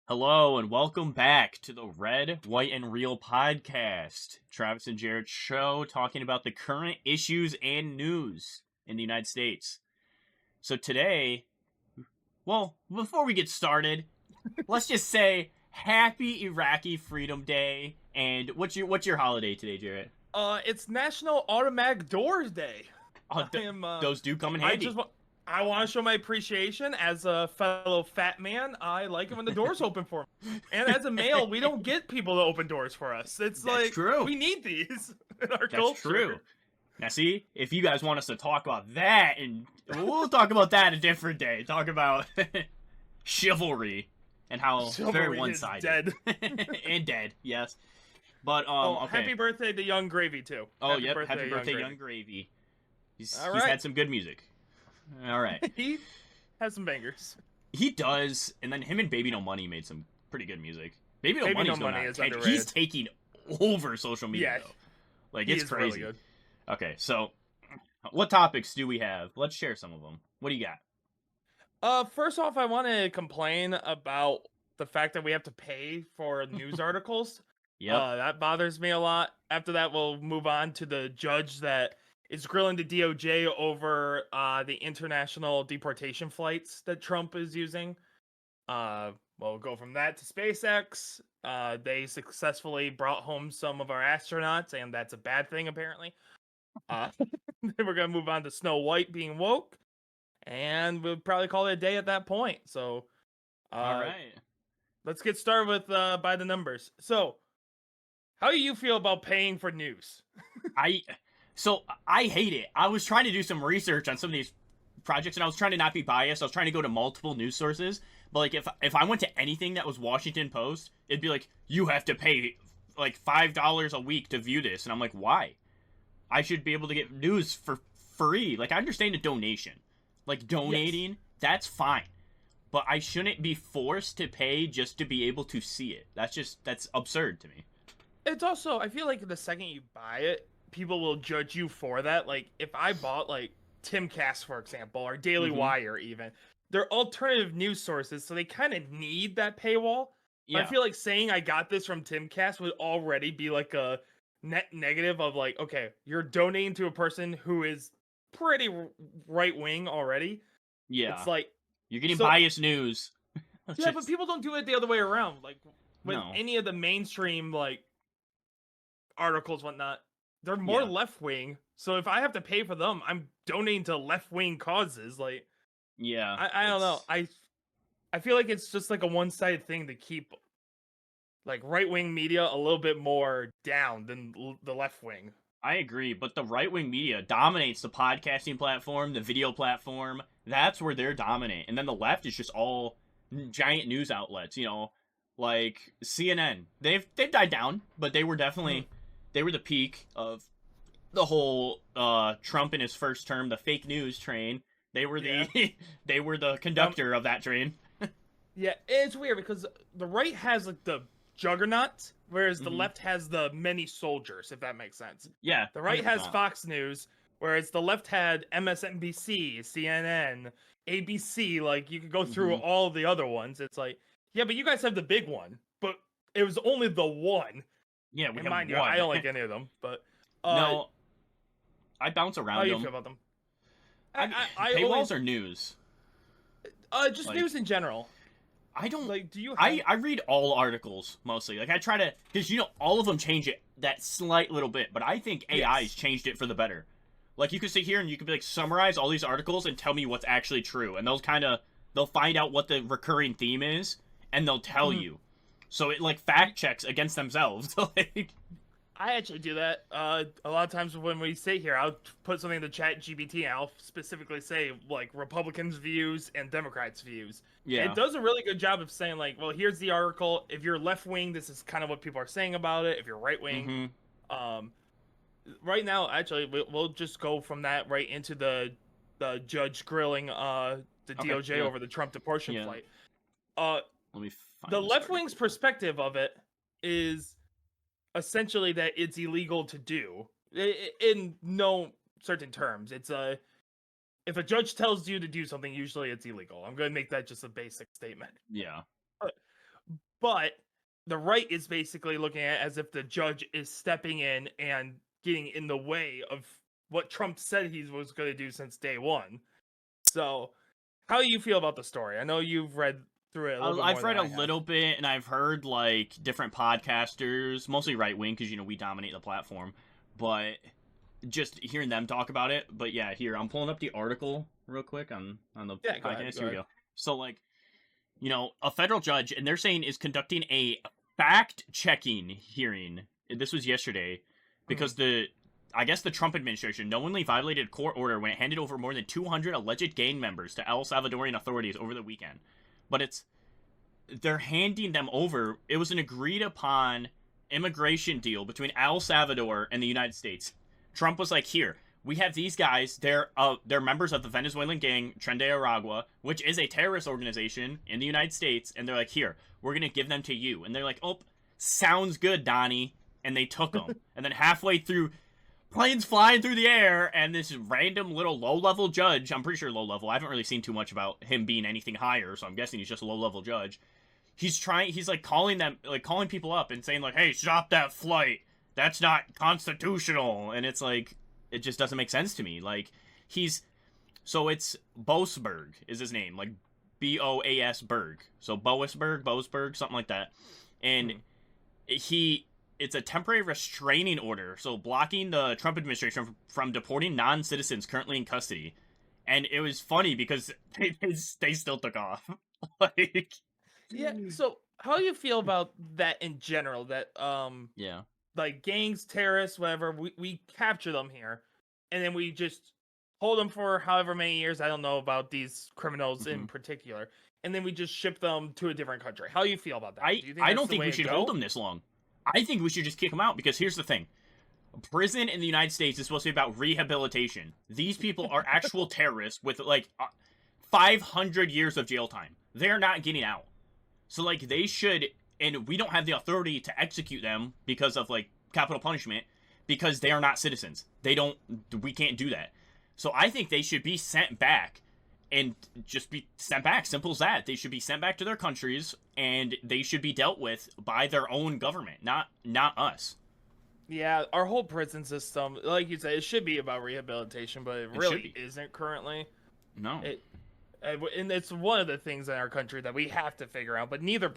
Hello and welcome back to the Red, White, and Real podcast. Travis and Jared's show talking about the current issues and news in the United States. So today, well, before we get started, let's just say Happy Iraqi Freedom Day. And what's your holiday today, Jared? It's National Automatic Doors Day. Oh, I am. Those do come in I handy. just want. I want to show my appreciation as a fellow fat man. I like it when the doors open for me. And as a male, we don't get people to open doors for us. It's That's like true. we need these in our That's culture. true. Now, see, if you guys want us to talk about that, and we'll talk about that a different day. Talk about chivalry and how very Chivalry is one-sided. dead. And dead, yes. But okay. Happy birthday to Young Gravy too. Oh, yep. Happy birthday, Young Gravy. He's All right. had some good music. All right. He has some bangers. He does, and then him and Baby No Money made some pretty good music. Baby No Money's going on. is underrated. He's taking over social media, Yeah, though. Like, he it's is crazy. really good. Okay, so what topics do we have? Let's share some of them. What do you got? First off, I want to complain about the fact that we have to pay for news articles. Yep. That bothers me a lot. After that, we'll move on to the judge that is grilling the DOJ over the international deportation flights that Trump is using. We'll go from that to SpaceX. They successfully brought home some of our astronauts, and that's a bad thing, apparently. Then we're going to move on to Snow White being woke, and we'll probably call it a day at that point. So, All right. let's get started with by the numbers. So, how do you feel about paying for news? I hate it. I was trying to do some research on some of these projects, and I was trying to not be biased. I was trying to go to multiple news sources. But like, if I went to anything that was Washington Post, it'd be like, you have to pay like $5 a week to view this, and I'm like, why? I should be able to get news for free. Like, I understand a donation, like donating, that's fine, but I shouldn't be forced to pay just to be able to see it. That's absurd to me. It's also, I feel like the second you buy it, people will judge you for that. Like, if I bought, like, Timcast, for example, or Daily Mhm. Wire, even, they're alternative news sources, so they kind of need that paywall. But Yeah. I feel like saying I got this from Timcast would already be, like, a net negative of, like, okay, you're donating to a person who is pretty right-wing already. Yeah. It's like... You're getting so- biased news. Yeah, but people don't do it the other way around. Like, with No. any of the mainstream, like, articles, whatnot, they're more Yeah. left wing. So if I have to pay for them, I'm donating to left wing causes. Like, Yeah. I don't know. I feel like it's just like a one sided thing to keep like right wing media a little bit more down than the left wing. I agree, but the right-wing media dominates the podcasting platform, the video platform. That's where they're dominant. And then the left is just all giant news outlets, like CNN. They've died down, but they were definitely they were the peak of the whole Trump in his first term, the fake news train. They were they were the conductor of that train. Yeah, it's weird because the right has like the juggernaut, whereas the left has the many soldiers, if that makes sense. Yeah. The right has 100%. Fox News, whereas the left had MSNBC, CNN, ABC. Like, you could go through all the other ones. It's like, yeah, but you guys have the big one. But it was only the one. Yeah, we And have mind you, one. I don't like any of them. But No, I bounce around how do you them. feel about them? Paywalls or news? Just like- news in general. I don't Like, do you have... I read all articles mostly. Like, I try to, because all of them change it that slight little bit, but I think AI's changed it for the better. Like, you could sit here and you could be like, summarize all these articles and tell me what's actually true, and they'll find out what the recurring theme is, and they'll tell you. So it like fact checks against themselves. Like, I actually do that. A lot of times when we sit here, I'll put something in the chat GPT and I'll specifically say, like, Republicans' views and Democrats' views. yeah, It does a really good job of saying, like, well, here's the article. If you're left-wing, this is kind of what people are saying about it. If you're right-wing, right now, actually, we'll just go from that right into the judge grilling the DOJ over the Trump deportation flight. Let me find The this left article. wing's perspective of it is essentially that it's illegal to do in no certain terms. It's if a judge tells you to do something, usually it's illegal. I'm going to make that just a basic statement. Yeah. But the right is basically looking at it as if the judge is stepping in and getting in the way of what Trump said he was going to do since day one. So, how do you feel about the story? I know you've read through it a little bit more I've read than a I have. little bit, and I've heard like different podcasters, mostly right wing, because we dominate the platform. But just hearing them talk about it. But yeah, here I'm pulling up the article real quick on the Yeah, go podcast. ahead. Go Here we ahead. go. So like, a federal judge, and they're saying is conducting a fact-checking hearing. This was yesterday, because I guess the Trump administration knowingly violated a court order when it handed over more than 200 alleged gang members to El Salvadorian authorities over the weekend. But they're handing them over. It was an agreed upon immigration deal between El Salvador and the United States. Trump was like, "Here, we have these guys. They're members of the Venezuelan gang Tren de Aragua, which is a terrorist organization in the United States." And they're like, "Here, we're gonna give them to you." And they're like, "Oh, sounds good, Donnie." And they took them. And then halfway through, planes flying through the air, and this random little low-level judge, I'm pretty sure low-level, I haven't really seen too much about him being anything higher, so I'm guessing he's just a low-level judge. He's like calling people up and saying like, "Hey, stop that flight. That's not constitutional." And it's like, it just doesn't make sense to me. Like, it's Boasberg is his name, like Boas Berg. So Boasberg, something like that. And it's a temporary restraining order, so blocking the Trump administration from deporting non-citizens currently in custody. And it was funny because they still took off. Like, Yeah. So, how do you feel about that in general? That yeah. like gangs, terrorists, whatever, we capture them here, and then we just hold them for however many years. I don't know about these criminals in particular, and then we just ship them to a different country. How do you feel about that? I Do you think I that's don't the think way we to should go? hold them this long. I think we should just kick them out, because here's the thing. Prison in the United States is supposed to be about rehabilitation. These people are actual terrorists with like 500 years of jail time. They're not getting out. So like, they should, and we don't have the authority to execute them because of like capital punishment, because they are not citizens. We can't do that. So I think they should be sent back, and just be sent back. Simple as that. They should be sent back to their countries, and they should be dealt with by their own government, not us. Yeah, our whole prison system, like you said, it should be about rehabilitation, but it It should really be. isn't currently. No. And it's one of the things in our country that we have to figure out. But neither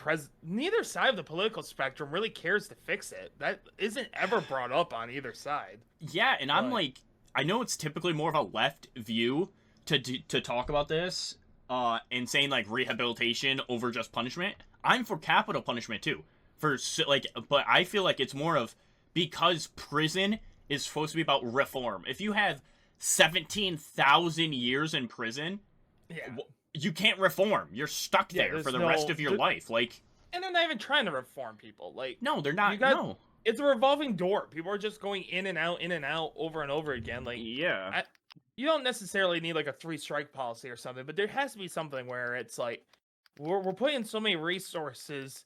side of the political spectrum really cares to fix it. That isn't ever brought up on either side. Yeah, and I'm like, I know it's typically more of a left view to talk about this, and saying like rehabilitation over just punishment. I'm for capital punishment too, but I feel like it's more of, because prison is supposed to be about reform. If you have 17,000 years in prison, Yeah. you can't reform. You're stuck there there's for the rest of your life. Like, And they're not even trying to reform people. Like, no, they're not. No. It's a revolving door. People are just going in and out over and over again. Like, Yeah. you don't necessarily need like a 3-strike policy or something, but there has to be something where it's like, we're putting so many resources,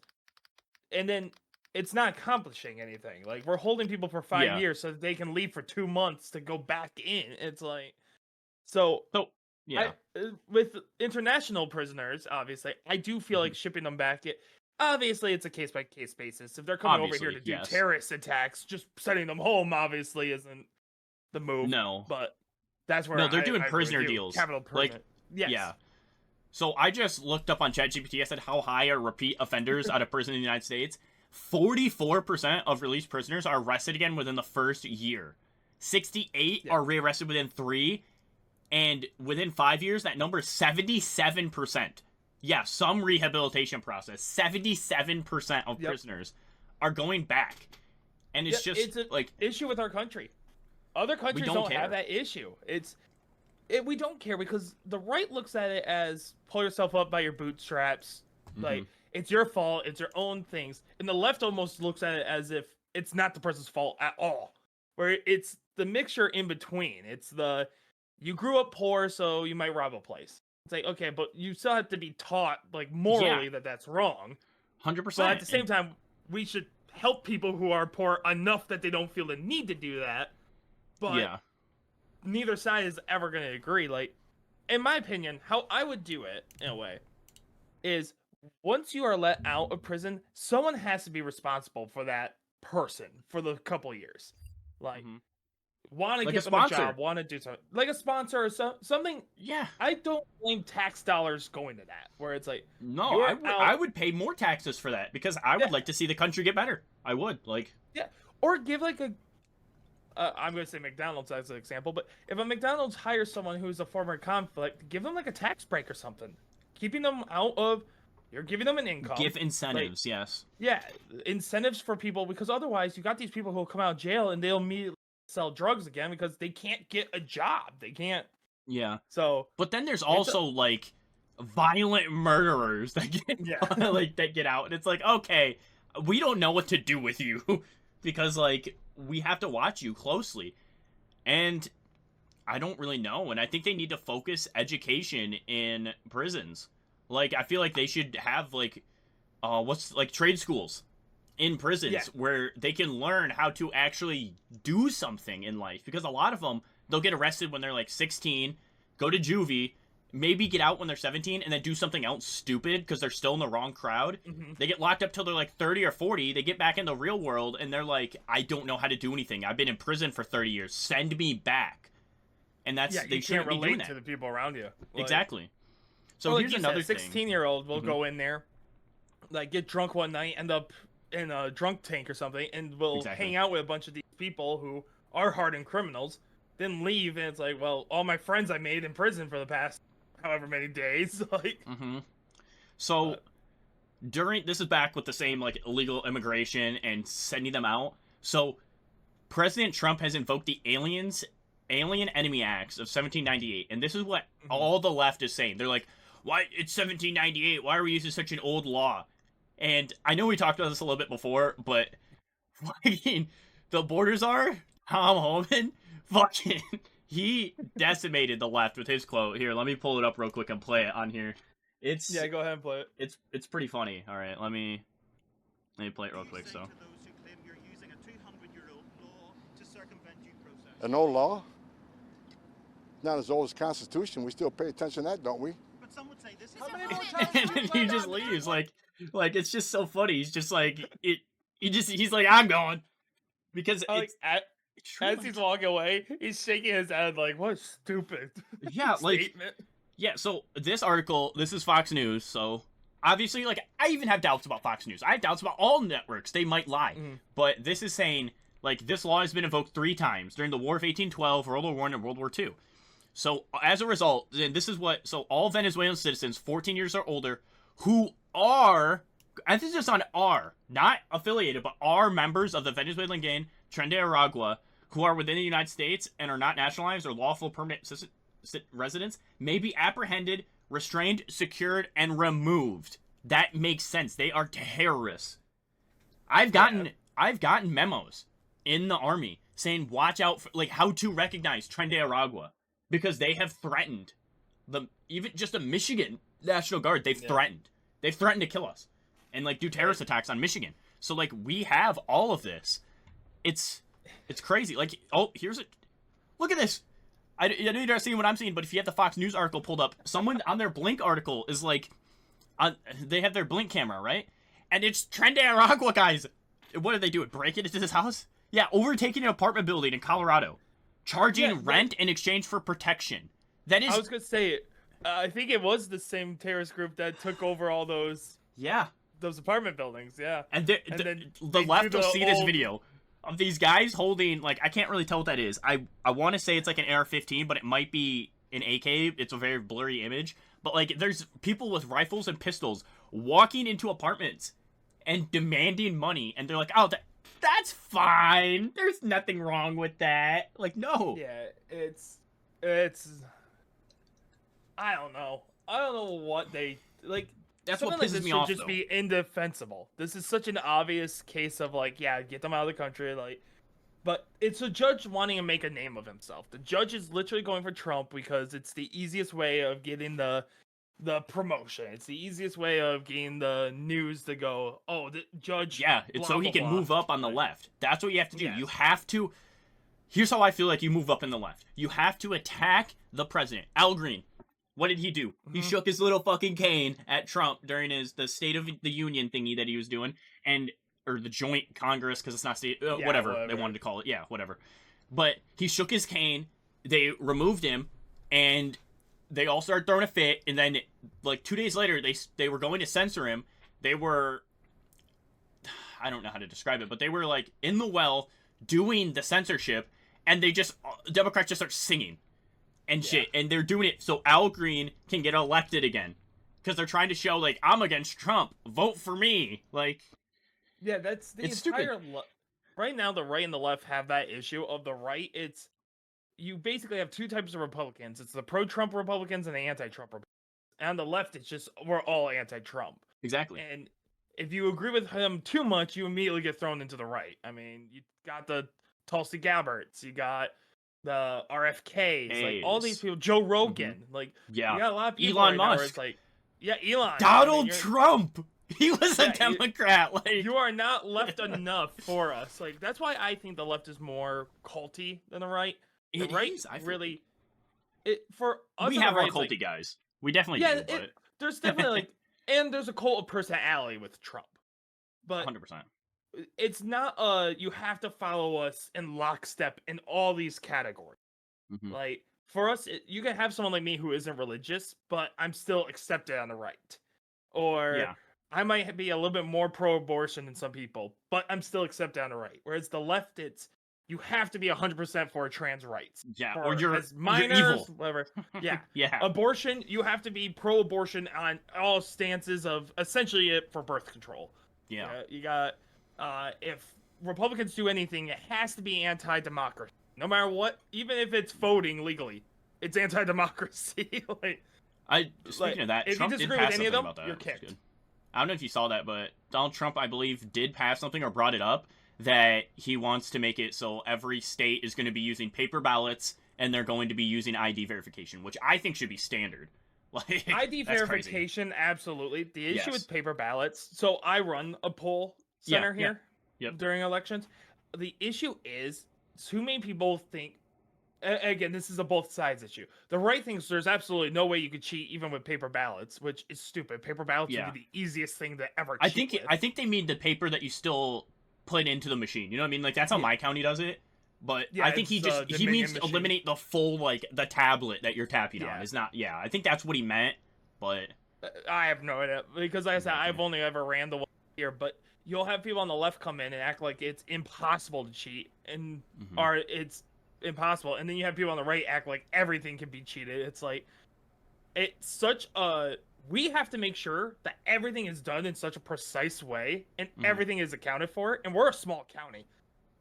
and then it's not accomplishing anything. Like, we're holding people for 5 years so that they can leave for 2 months to go back in. It's like, so Yeah. with international prisoners, obviously, I do feel like shipping them back. Obviously, it's a case by case basis. If they're coming over here to do terrorist attacks, just sending them home obviously isn't the move. No. But that's where they're doing prisoner deals. Capital punishment. Yes. Yeah. So I just looked up on ChatGPT. I said, how high are repeat offenders out of prison in the United States? 44% of released prisoners are arrested again within the first year. 68 are rearrested within 3. And within 5 years, that number is 77%. Yeah, some rehabilitation process. 77% of prisoners are going back. And it's just like, issue with our country. Other countries don't have that issue. We don't care, because the right looks at it as pull yourself up by your bootstraps. Like, it's your fault. It's your own things. And the left almost looks at it as if it's not the person's fault at all. Where it's the mixture in between. It's you grew up poor, so you might rob a place. It's like, okay, but you still have to be taught, like, morally that that's wrong. 100%. But at the same time, we should help people who are poor enough that they don't feel the need to do that. But neither side is ever going to agree. Like, in my opinion, how I would do it, in a way, is once you are let out of prison, someone has to be responsible for that person for the couple years. Like, Hmm. want to Like a get them a sponsor. job, want to do something like a sponsor or something. Yeah. I don't blame tax dollars going to that, where it's like No, you're I out. would pay more taxes for that because I would Yeah, like to see the country get better. I would like. yeah. Or give like a. I'm going to say McDonald's as an example, but if a McDonald's hires someone who's a former conflict, give them like a tax break or something, keeping them out of. You're giving them an income. Give Like, incentives, yes. yeah, incentives for people, because otherwise you got these people who will come out of jail and they'll immediately sell drugs again because they can't get a job. They can't. Yeah. So But then there's it's a, also like violent murderers that get yeah. like that get out and it's like, okay, we don't know what to do with you because like we have to watch you closely. And I don't really know, and I think they need to focus education in prisons. Like I feel like they should have like what's like trade schools in prisons Yeah. where they can learn how to actually do something in life because a lot of them they'll get arrested when they're like 16, go to juvie, maybe get out when they're 17 and then do something else stupid because they're still in the wrong crowd. Hmm. They get locked up till they're like 30 or 40, they get back in the real world and they're like, I don't know how to do anything, I've been in prison for 30 years, send me back. And that's Yeah, they you shouldn't can't be doing relate that. to the people around you. Like, Exactly. So well, like here's you another said, thing. 16-year-old will Mhm. go in there, like get drunk one night, end up in a drunk tank or something, and will Exactly. hang out with a bunch of these people who are hardened criminals, then leave, and it's like, well, all my friends I made in prison for the past however many days, like, Mm-hmm. So but, during this is back with the same like illegal immigration and sending them out. So President Trump has invoked the Alien Enemy Acts of 1798, and this is what mhm. all the left is saying. They're like, "Why it's 1798? Why are we using such an old law?" And I know we talked about this a little bit before, but fucking the borders are Tom Homan. Fucking he decimated the left with his quote. Here, let me pull it up real quick and play it on here. It's Yeah, go ahead and play it. it's pretty funny. All right, let me play it real quick. So An old law? Not as old as the Constitution. We still pay attention to that, don't we? But some would say this is How many a more vote. times and then he just leaves like it's just so funny. He's just like it. He's like I'm going because Like, it's true. as he's walking away, he's shaking his head like, what a stupid Yeah, like statement. yeah. So this article, this is Fox News. So obviously, like I even have doubts about Fox News. I have doubts about all networks. They might lie, but this is saying like this law has been invoked 3 times during the War of 1812, World War I, and World War II. So as a result, and this is what so all Venezuelan citizens 14 years or older who are emphasis on are not affiliated but are members of the Venezuelan gang Tren de Aragua who are within the United States and are not nationalized or lawful permanent residents may be apprehended, restrained, secured, and removed. That makes sense. They are terrorists. I've gotten memos in the army saying watch out for like how to recognize Tren de Aragua because they have threatened the even just the Michigan National Guard. They've threatened to kill us and like do terrorist attacks on Michigan. So like we have all of this. It's crazy. Like oh here's it. Look at this. I know you're not seeing what I'm seeing, but if you have the Fox News article pulled up, someone on their Blink article is like, they have their Blink camera right, and it's Tren de Aragua guys. What did they do? Break it into this house? Yeah, overtaking an apartment building in Colorado, charging rent in exchange for protection. That is, I was gonna say, I think it was the same terrorist group that took over all those yeah. apartment buildings. Yeah, And then the they left do will the see this old- video of these guys holding like I can't really tell what that is. I want to say it's like an AR-15, but it might be an AK. It's a very blurry image. But like there's people with rifles and pistols walking into apartments and demanding money, and they're like, oh, that's fine. There's nothing wrong with that. Like no. Yeah, it's I don't know. I don't know what they like. That's what Something like pisses this me should off, just though. be indefensible. This is such an obvious case of like, yeah, get them out of the country, like. But it's a judge wanting to make a name of himself. The judge is literally going for Trump because it's the easiest way of getting the promotion. It's the easiest way of getting the news to go, oh, the judge. Yeah, it's blah, so he blah, can blah. move up on the Like, left. That's what you have to do. Yes. You have to. Here's how I feel like you move up in the left. You have to attack the president. Al Green. What did he do? He Mhm. shook his little fucking cane at Trump during the State of the Union thingy that he was doing, and or the Joint Congress because it's not state, Yeah, whatever they whatever. wanted to call it. Yeah, whatever. But he shook his cane. They removed him, and they all started throwing a fit. And then, like 2 days later, they were going to censor him. They were, I don't know how to describe it, but they were like in the well doing the censorship, and they just Democrats just start singing and shit, and they're doing it so Al Green can get elected again because they're trying to show like I'm against Trump, vote for me. Like, Yeah, that's the it's entire. stupid. Right now, the right and the left have that issue. Of the right, it's you basically have two types of Republicans. It's the pro-Trump Republicans and the anti-Trump Republicans. And on the left, it's just we're all anti-Trump. Exactly. And if you agree with him too much, you immediately get thrown into the right. I mean, you got the Tulsi Gabbards, you got the RFKs, like all these people, Joe Rogan, like Yeah. you got a lot of people Elon right now where it's Musk. like, yeah, Elon, Donald Trump. He was a Yeah, Democrat. Like, you are not left enough for us. Like that's why I think the left is more culty than the right. The it right is. I feel really, it for us. we on the have our right, it's culty like, guys. We definitely yeah, do, but there's definitely like, and there's a cult of personality with Trump, but 100%. it's not you have to follow us in lockstep in all these categories. Mhm. Like for us, you can have someone like me who isn't religious, but I'm still accepted on the right. Or Yeah. I might be a little bit more pro-abortion than some people, but I'm still accepted on the right. Whereas the left, it's you have to be 100% for trans rights. Yeah, For or you're as minors, evil. whatever. Yeah. Yeah. Abortion, you have to be pro-abortion on all stances of essentially it for birth control. Yeah. You got if Republicans do anything, it has to be anti-democracy. No matter what, even if it's voting legally, it's anti-democracy. Speaking of that, if Trump you did disagree pass with any of something them, about that. you're Which is kicked. good. I don't know if you saw that, but Donald Trump, I believe, did pass something or brought it up that he wants to make it so every state is going to be using paper ballots and they're going to be using ID verification, which I think should be standard. Like ID that's crazy. verification, absolutely. The issue Yes. with paper ballots. So I run a poll center Yeah, here yep. during elections. The issue is too many people think. Again, this is a both sides issue. The right thinks there's absolutely no way you could cheat even with paper ballots, which is stupid. Paper ballots Yeah. would be the easiest thing to ever I cheat think with. I think they mean the paper that you still put into the machine. You know what I mean? Like that's how Yeah. my county does it. But Yeah, I think he it's, just he Dominion means to machine. eliminate the full like the tablet that you're tapping on. Yeah. It's not. Yeah, I think that's what he meant. But I have no idea because, like I said, Exactly. I've only ever ran the one here. But you'll have people on the left come in and act like it's impossible to cheat, and or it's impossible, and then you have people on the right act like everything can be cheated. It's like it's such a we have to make sure that everything is done in such a precise way and everything is accounted for. And we're a small county.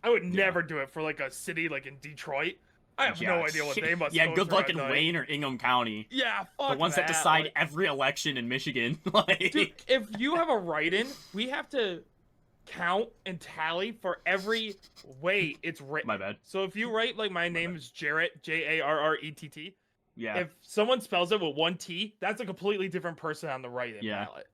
I would never do it for like a city like in Detroit. I have no idea what they must. Yeah, go good through luck at in night. Wayne or Ingham County. Yeah, fuck The ones that decide like, every election in Michigan. Like, dude, if you have a write-in, we have to count and tally for every way it's written. My bad. So if you write like my name is Jarrett, Jarrett, Yeah. if someone spells it with one T, that's a completely different person on the write-in ballot.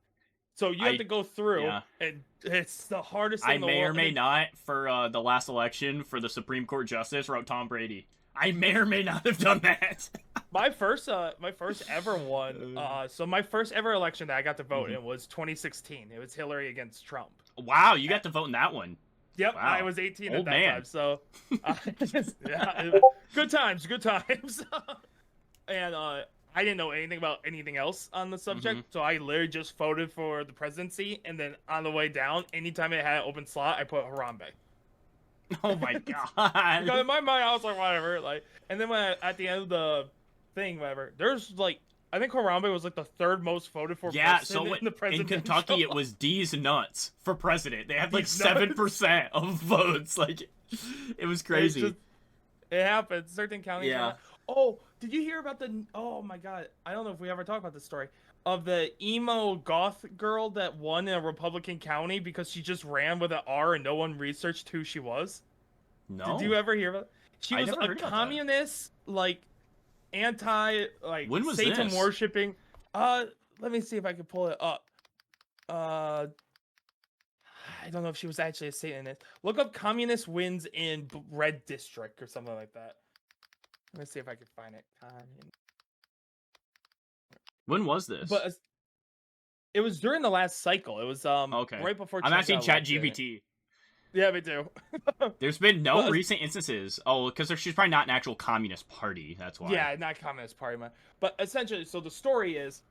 So you have to go through, and it's the hardest thing I in the may world. or may not, for the last election for the Supreme Court Justice, wrote Tom Brady. I may or may not have done that. my first ever one. So my first ever election that I got to vote in was 2016. It was Hillary against Trump. Wow, you got to vote in that one. Yep, Wow. I was 18 at Old that man. time. So, good times. And I didn't know anything about anything else on the subject, so I literally just voted for the presidency. And then on the way down, anytime it had an open slot, I put Harambe. Oh my god. Because in my mind, I was like, whatever. Like, and then at the end of the thing, whatever, there's like, I think Harambe was like the third most voted for person in the presidential. In Kentucky, it was D's nuts for president. They had like 7% of votes. Like, it was crazy. It happens. Certain counties. Yeah. Oh, did you hear about the? Oh my god, I don't know if we ever talked about this story of the emo goth girl that won in a Republican county because she just ran with an R and no one researched who she was. No. Did you ever hear about it? She was never a heard about communist, like anti, like When was Satan this? worshipping. Let me see if I can pull it up. I don't know if she was actually a Satanist. Look up communist wins in red district or something like that. Let me see if I can find it. When was this? But it was during the last cycle. It was Okay. right before I'm Trump asking got elected. ChatGPT. Yeah, me too. There's been no But recent instances. Oh, because she's probably not an actual communist party. That's why. yeah, not Communist Party, man. But essentially, so the story is,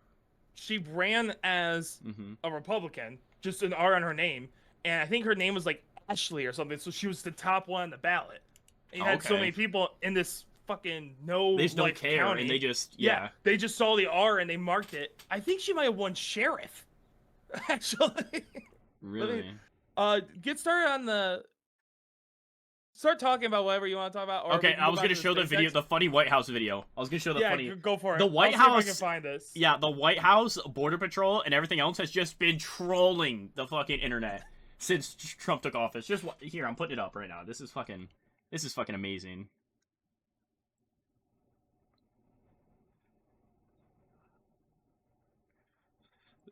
she ran as Mm-hmm. a Republican, just an R on her name, and I think her name was like Ashley or something. So she was the top one on the ballot. And you had so Okay. many people in this fucking no They just don't life care, county. and they just They just saw the R and they marked it. I think she might have won sheriff, actually. Really. Get started on the. Start talking about whatever you want to talk about. Or we Okay, can I move was on gonna to show the video, SpaceX. the funny White House video. I was gonna show the funny. Go for it. The White I'll see if I House. can find this. Yeah, the White House, Border Patrol, and everything else has just been trolling the fucking internet since Trump took office. Just here, I'm putting it up right now. This is fucking amazing.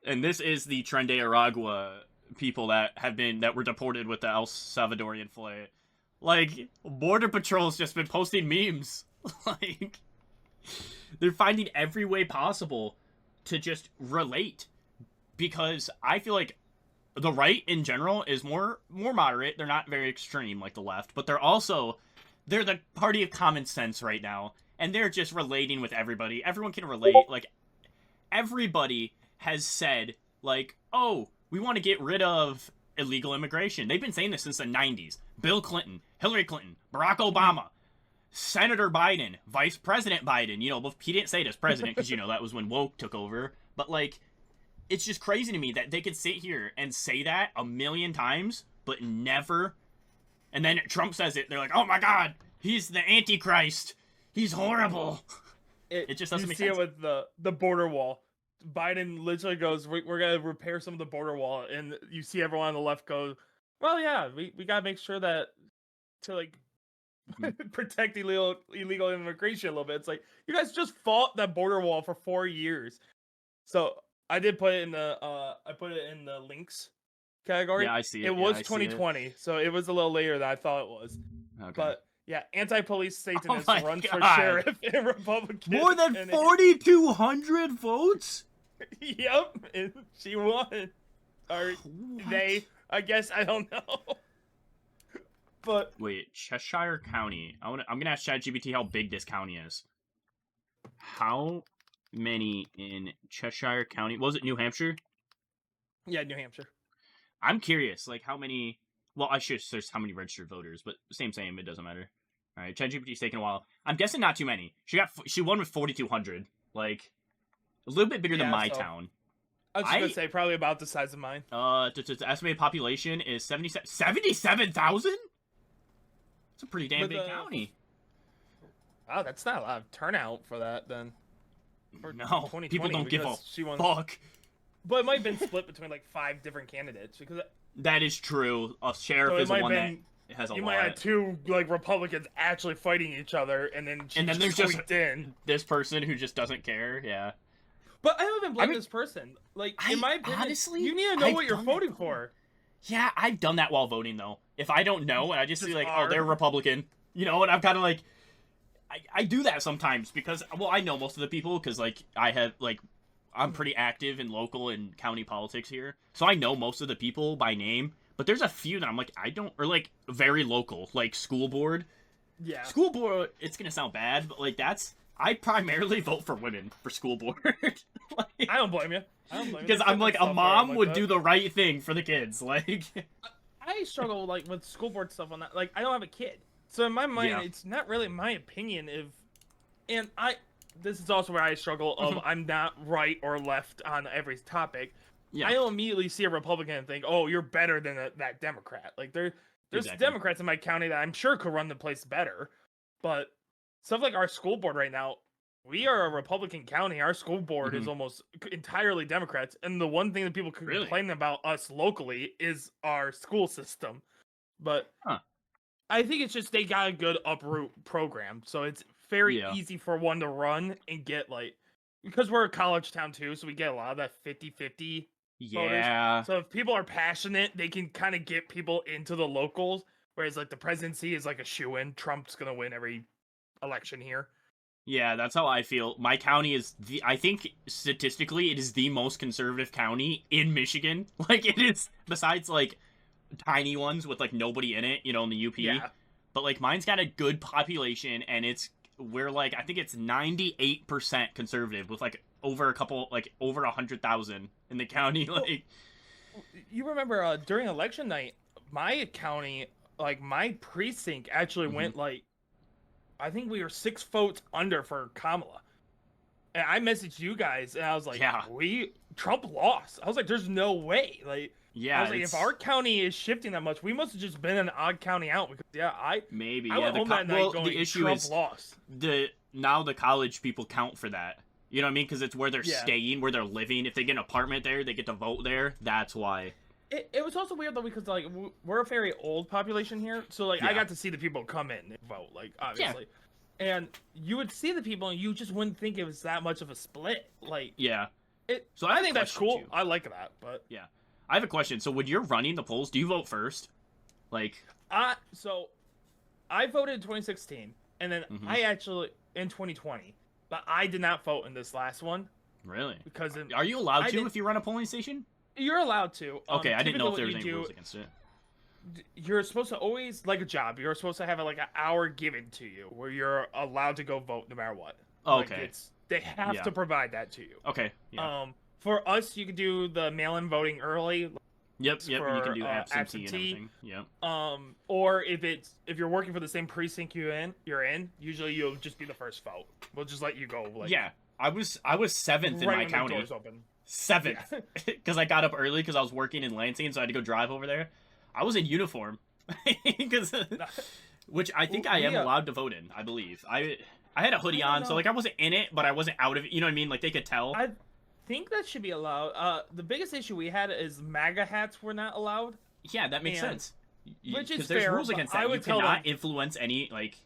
And this is the Tren de Aragua people that were deported with the El Salvadorian flight. Like, Border Patrol's just been posting memes. Like, they're finding every way possible to just relate. Because I feel like the right in general is more moderate. They're not very extreme like the left, but they're the party of common sense right now. And they're just relating with everybody. Everyone can relate. Like, everybody has said, like, oh, we want to get rid of illegal immigration. They've been saying this since the 90s. Bill Clinton, Hillary Clinton, Barack Obama, Senator Biden, Vice President Biden. You know, he didn't say it as president because, you know, that was when woke took over. But, like, it's just crazy to me that they could sit here and say that a million times, but never. And then Trump says it. They're like, oh my God, he's the Antichrist. He's horrible. It just doesn't make sense. You see it with the border wall. Biden literally goes, we're going to repair some of the border wall. And you see everyone on the left go, well, yeah, we got to make sure that to, like, protect illegal immigration a little bit. It's like, you guys just fought that border wall for 4 years. So I did put it in the links category. Yeah, I see it. It was 2020, so it was a little later than I thought it was. Okay. But yeah, anti-police Satanist my runs for God. sheriff in Republican. More than 4,200 votes? Yep, and she won. Or What? they, I guess, I don't know. But wait, Cheshire County. I'm gonna ask ChatGPT how big this county is. How many in Cheshire County? Was it New Hampshire? yeah, New Hampshire. I'm curious, like how many. Well, I should search how many registered voters, but same. It doesn't matter. All right, ChatGPT's taking a while. I'm guessing not too many. She won with 4,200, like a little bit bigger than my town. I was just gonna say probably about the size of mine. The estimated population is 77,000. It's a pretty damn big county. Wow, that's not a lot of turnout for that then. For No, people don't give a fuck. But it might have been split between like 5 different candidates because that is true. A sheriff is the one that has a lot. You might have 2 like Republicans actually fighting each other, and then there's just this person who just doesn't care. Yeah. But I don't even blame this person. Like, in my opinion, honestly, you need to know what you're voting for. Yeah, I've done that while voting though. If I don't know and I just see like, oh, they're Republican, you know, and I'm kind of like, I do that sometimes because, well, I know most of the people because like I'm pretty active in local and county politics here, so I know most of the people by name. But there's a few that I'm like, I don't, or like very local, like school board. Yeah. School board. It's gonna sound bad, but like I primarily vote for women for school board. Like, I don't blame you. Because I'm like, a mom would do the right thing for the kids. Like, I struggle like with school board stuff on that. Like, I don't have a kid, so in my mind, it's not really my opinion. This is also where I struggle. I'm not right or left on every topic. Yeah. I don't immediately see a Republican and think, oh, you're better than that Democrat. Like, there's Democrats in my county that I'm sure could run the place better, but stuff like our school board right now, we are a Republican county. Our school board is almost entirely Democrats. And the one thing that people complain about us locally is our school system. But I think it's just they got a good uproot program. So it's very easy for one to run and get, like, because we're a college town too, so we get a lot of that 50-50 voters. So if people are passionate, they can kind of get people into the locals. Whereas, like, the presidency is like a shoo-in. Trump's going to win every election here. Yeah, that's how I feel. My county is I think statistically it is the most conservative county in Michigan. Like it is, besides like tiny ones with like nobody in it, in the UP. Yeah. But like mine's got a good population, and we're like, I think it's 98% conservative with like over a couple, like over 100,000 in the county. Like, You remember during election night, my county, like my precinct, actually went like, I think we were 6 votes under for Kamala. And I messaged you guys, and I was like, Yeah. Trump lost. I was like, there's no way. Like, yeah, I was like, if our county is shifting that much, we must have just been an odd county out. Because maybe I went home that night going, the issue Trump is lost. now the college people count for that. You know what I mean? Because it's where they're Yeah. staying, where they're living. If they get an apartment there, they get to vote there. That's why. It was also weird though, because like we're a very old population here, so like I Yeah. got to see the people come in and vote, like obviously, and you would see the people and you just wouldn't think it was that much of a split. Like, Yeah. So I I have think a that's question, cool. too. I like that, but Yeah. I have a question. So when you're running the polls, do you vote first? Like, so I voted in 2016, and then I actually in 2020, but I did not vote in this last one really? because Are you allowed I to did- if you run a polling station? You're allowed to. Okay, I didn't know if there typically was any what you rules do- against it. You're supposed to always, like a job, you're supposed to have like an hour given to you where you're allowed to go vote no matter what. Oh, Like, okay. they have to provide that to you. Okay. Yeah. For us, you can do the mail-in voting early. Yep. You can do for, absentee and absentee. everything. Yep. Or if you're working for the same precinct you're in, usually you'll just be the first vote. We'll just let you go. Like, Yeah. I was 7th in right my when the county. doors open. 7th, because I got up early because I was working in Lansing, so I had to go drive over there. I was in uniform, which I think I am allowed to vote in. I believe I had a hoodie on, so like I wasn't in it, but I wasn't out of it. You know what I mean? Like they could tell. I think that should be allowed. The biggest issue we had is MAGA hats were not allowed. Yeah, that makes sense. Which is because there's fair, rules but against I that. would You tell cannot them- influence any like.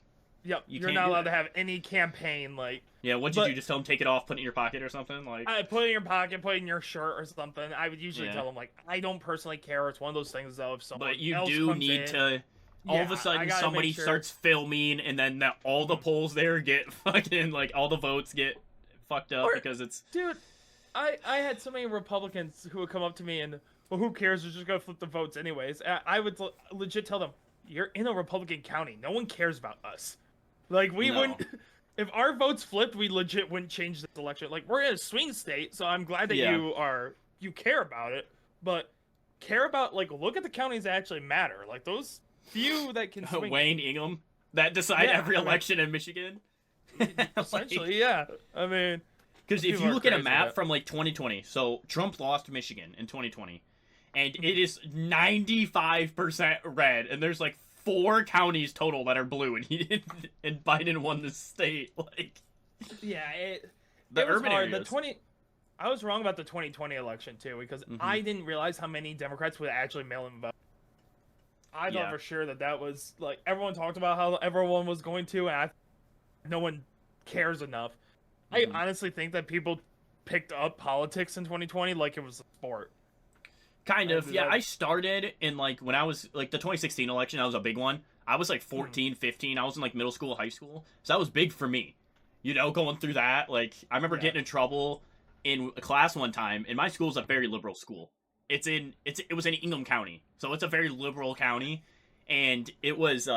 Yep, You you're can't not do allowed that. to have any campaign like. Yeah, what did you just tell them? Take it off, put it in your pocket or something like. I put it in your pocket, put it in your shirt or something. I would usually Yeah. tell them like, I don't personally care. It's one of those things though. If someone But you else do comes need in, to. All of Yeah, a I sudden, gotta somebody make sure- starts filming, and then all the polls there get fucking like all the votes get fucked up Or- because it's. Dude, I had so many Republicans who would come up to me and, well, who cares? We're just gonna flip the votes anyways. I would legit tell them, you're in a Republican county. No one cares about us. Like we No. wouldn't. If our votes flipped, we legit wouldn't change this election. Like we're in a swing state, so I'm glad that Yeah. you care about it, but care about like look at the counties that actually matter. Like those few that can swing. Wayne Ingham that decide Yeah, every I mean- election in Michigan. Essentially, yeah. I mean, Because if people you are look at a crazy map about- from like 2020, so Trump lost Michigan in 2020, and it is 95% red, and there's like 4 counties total that are blue, and and Biden won the state. Like yeah, the it was urban hard. areas. I was wrong about the 2020 election too because I didn't realize how many Democrats would actually mail in vote. I thought Yeah. for sure that was like everyone talked about how everyone was going to, and no one cares enough. I honestly think that people picked up politics in 2020 like it was a sport. Kind of, And yeah. that- I started in like when I was like the 2016 election. That was a big one. I was like 14, 15. I was in like middle school, high school, so that was big for me. You know, going through that. Like I remember Yeah. getting in trouble in a class one time, and my school is a very liberal school. It was in Ingham County, so it's a very liberal county, and it was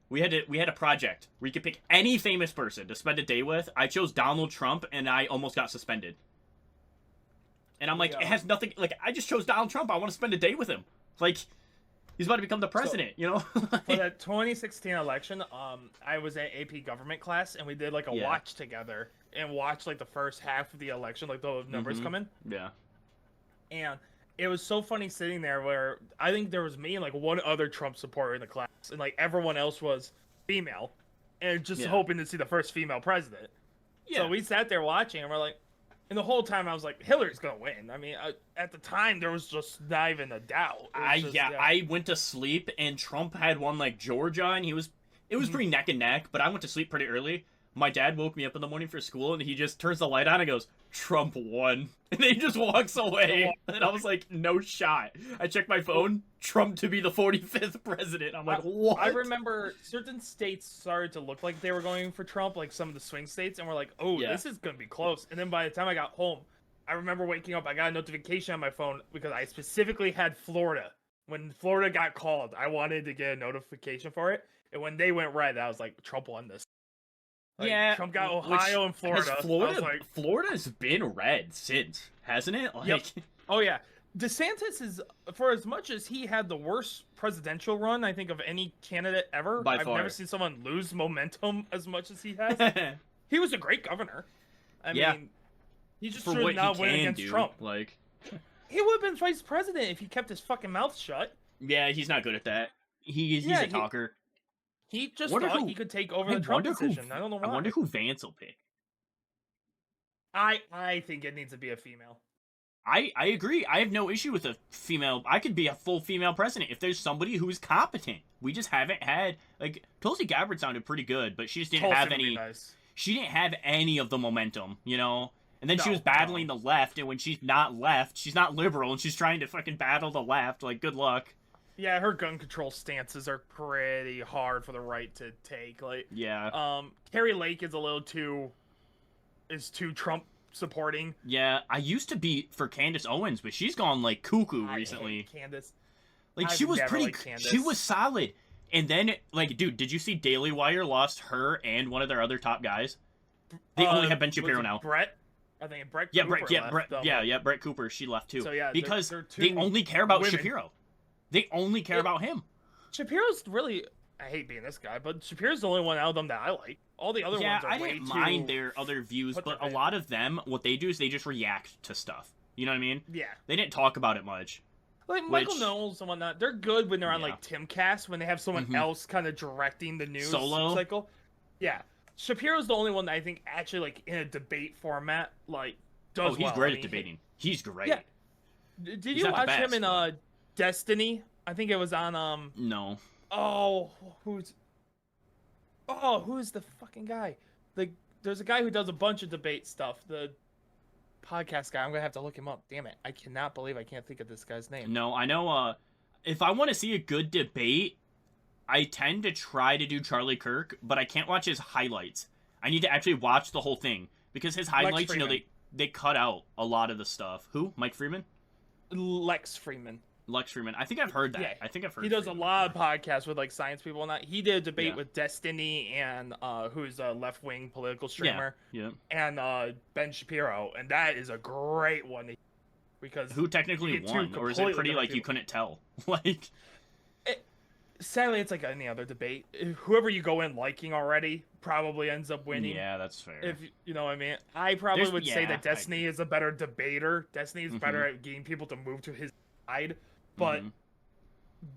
we had a project where you could pick any famous person to spend a day with. I chose Donald Trump, and I almost got suspended. And I'm like, Yeah. it has nothing. Like I just chose Donald Trump. I want to spend a day with him. Like he's about to become the president, you know? For that 2016 election, I was at AP government class and we did like a Yeah. watch together and watched like the first half of the election, like the numbers come in. Yeah. And it was so funny sitting there where I think there was me and like one other Trump supporter in the class, and like everyone else was female, and just Yeah. hoping to see the first female president. Yeah. So we sat there watching, and we're like, and the whole time I was like, Hillary's gonna win. I mean, at the time there was just not even a doubt. It was just, I went to sleep and Trump had won like Georgia, and it was pretty neck and neck, but I went to sleep pretty early. My dad woke me up in the morning for school, and he just turns the light on and goes, Trump won. And then he just walks away. And I was like, no shot. I checked my phone, Trump to be the 45th president. I'm like, what? I remember certain states started to look like they were going for Trump, like some of the swing states, and we're like, oh, this is going to be close. And then by the time I got home, I remember waking up, I got a notification on my phone because I specifically had Florida. When Florida got called, I wanted to get a notification for it. And when they went red, I was like, Trump won this. Like, yeah, Trump got Ohio and Florida. Florida's been red since, hasn't it? Like, yep. Oh yeah, DeSantis is, for as much as he had the worst presidential run, I think, of any candidate ever. By I've far. never seen someone lose momentum as much as he has. He was a great governor. I mean, he just for should what not he win can against do, Trump. like, he would have been vice president if he kept his fucking mouth shut. yeah, he's not good at that. He's a talker. He just thought he could take over the Trump decision. I don't know why. I wonder who Vance will pick. I think it needs to be a female. I agree. I have no issue with a female. I could be a full female president if there's somebody who's competent. We just haven't had, like, Tulsi Gabbard sounded pretty good, but she just didn't have any. Nice. She didn't have any of the momentum, you know. And then she was battling the left, and when she's not left, she's not liberal, and she's trying to fucking battle the left. Like, good luck. Yeah, her gun control stances are pretty hard for the right to take. Like, yeah. Carrie Lake is a little too Trump supporting. Yeah, I used to be for Candace Owens, but she's gone like cuckoo recently. I hate Candace. Like, she was pretty. She was solid. And then, like, dude, did you see Daily Wire lost her and one of their other top guys? They only have Ben Shapiro now. Brett. I think Brett. Yeah, Cooper left, Brett Cooper. She left too. So yeah, because they're they only care about women. Shapiro. They only care about him. Shapiro's really. I hate being this guy, but Shapiro's the only one out of them that I like. All the other ones are I way didn't too mind their other views, but a lot of them, what they do is they just react to stuff. You know what I mean? Yeah. They didn't talk about it much. Like Michael Knowles and whatnot, they're good when they're on like Timcast, when they have someone else kind of directing the news cycle. Yeah. Shapiro's the only one that I think actually, like, in a debate format, like, does he's great at debating. He's great. Yeah. Did you watch him in Destiny? I think it was on No. Who's the fucking guy? There's a guy who does a bunch of debate stuff. The podcast guy. I'm gonna have to look him up. Damn it! I cannot believe I can't think of this guy's name. No, I know. If I want to see a good debate, I tend to try to do Charlie Kirk, but I can't watch his highlights. I need to actually watch the whole thing because his highlights, you know, they cut out a lot of the stuff. Who? Mike Freeman? Lex Freeman. I think I've heard that. Yeah. I think I've heard. He does a lot of podcasts with like science people and that. He did a debate with Destiny and who's a left-wing political streamer. Yeah. And Ben Shapiro, and that is a great one because who technically won, or is it pretty like you couldn't tell? Like, sadly, it's like any other debate. Whoever you go in liking already probably ends up winning. Yeah, that's fair. If you know what I mean. I probably would say that Destiny is a better debater. Destiny is better at getting people to move to his side. But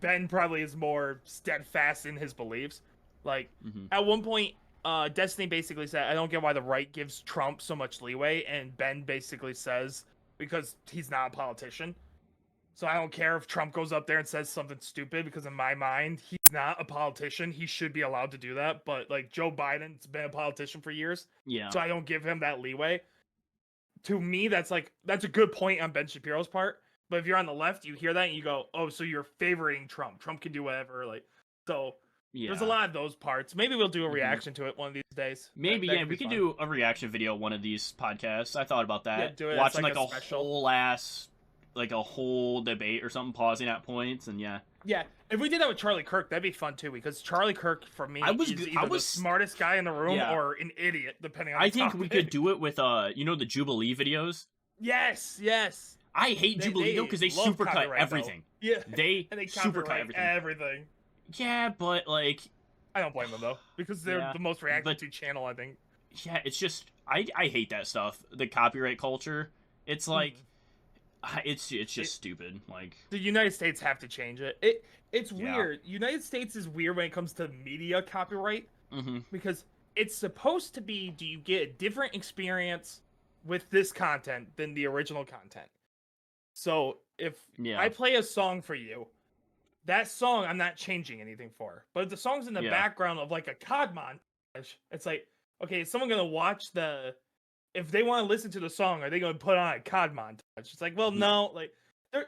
Ben probably is more steadfast in his beliefs. Like, at one point, Destiny basically said, I don't get why the right gives Trump so much leeway. And Ben basically says, because he's not a politician. So I don't care if Trump goes up there and says something stupid, because in my mind, he's not a politician. He should be allowed to do that. But, like, Joe Biden's been a politician for years. Yeah. So I don't give him that leeway. To me, that's a good point on Ben Shapiro's part. But if you're on the left, you hear that and you go, "Oh, so you're favoring Trump? Trump can do whatever." Like, so there's a lot of those parts. Maybe we'll do a reaction to it one of these days. Maybe we could do a reaction video one of these podcasts. I thought about that. Yeah, do it. Watching like a whole ass, like a whole debate or something, pausing at points, and yeah. If we did that with Charlie Kirk, that'd be fun too, because Charlie Kirk for me is either the smartest guy in the room or an idiot, depending on. I think we could do it with the Jubilee videos. Yes. I hate Jubilee though because they supercut everything. Though. Yeah, they supercut everything. Yeah, but like, I don't blame them though, because they're the most reacted to channel, I think. Yeah, it's just I hate that stuff. The copyright culture. It's like, it's just stupid. Like, the United States have to change it. It's weird. United States is weird when it comes to media copyright because it's supposed to be, do you get a different experience with this content than the original content? So if I play a song for you, that song I'm not changing anything for. But if the song's in the background of like a COD montage, it's like, okay, is someone gonna watch the if they want to listen to the song, are they going to put on a COD montage? It's like, well, no, like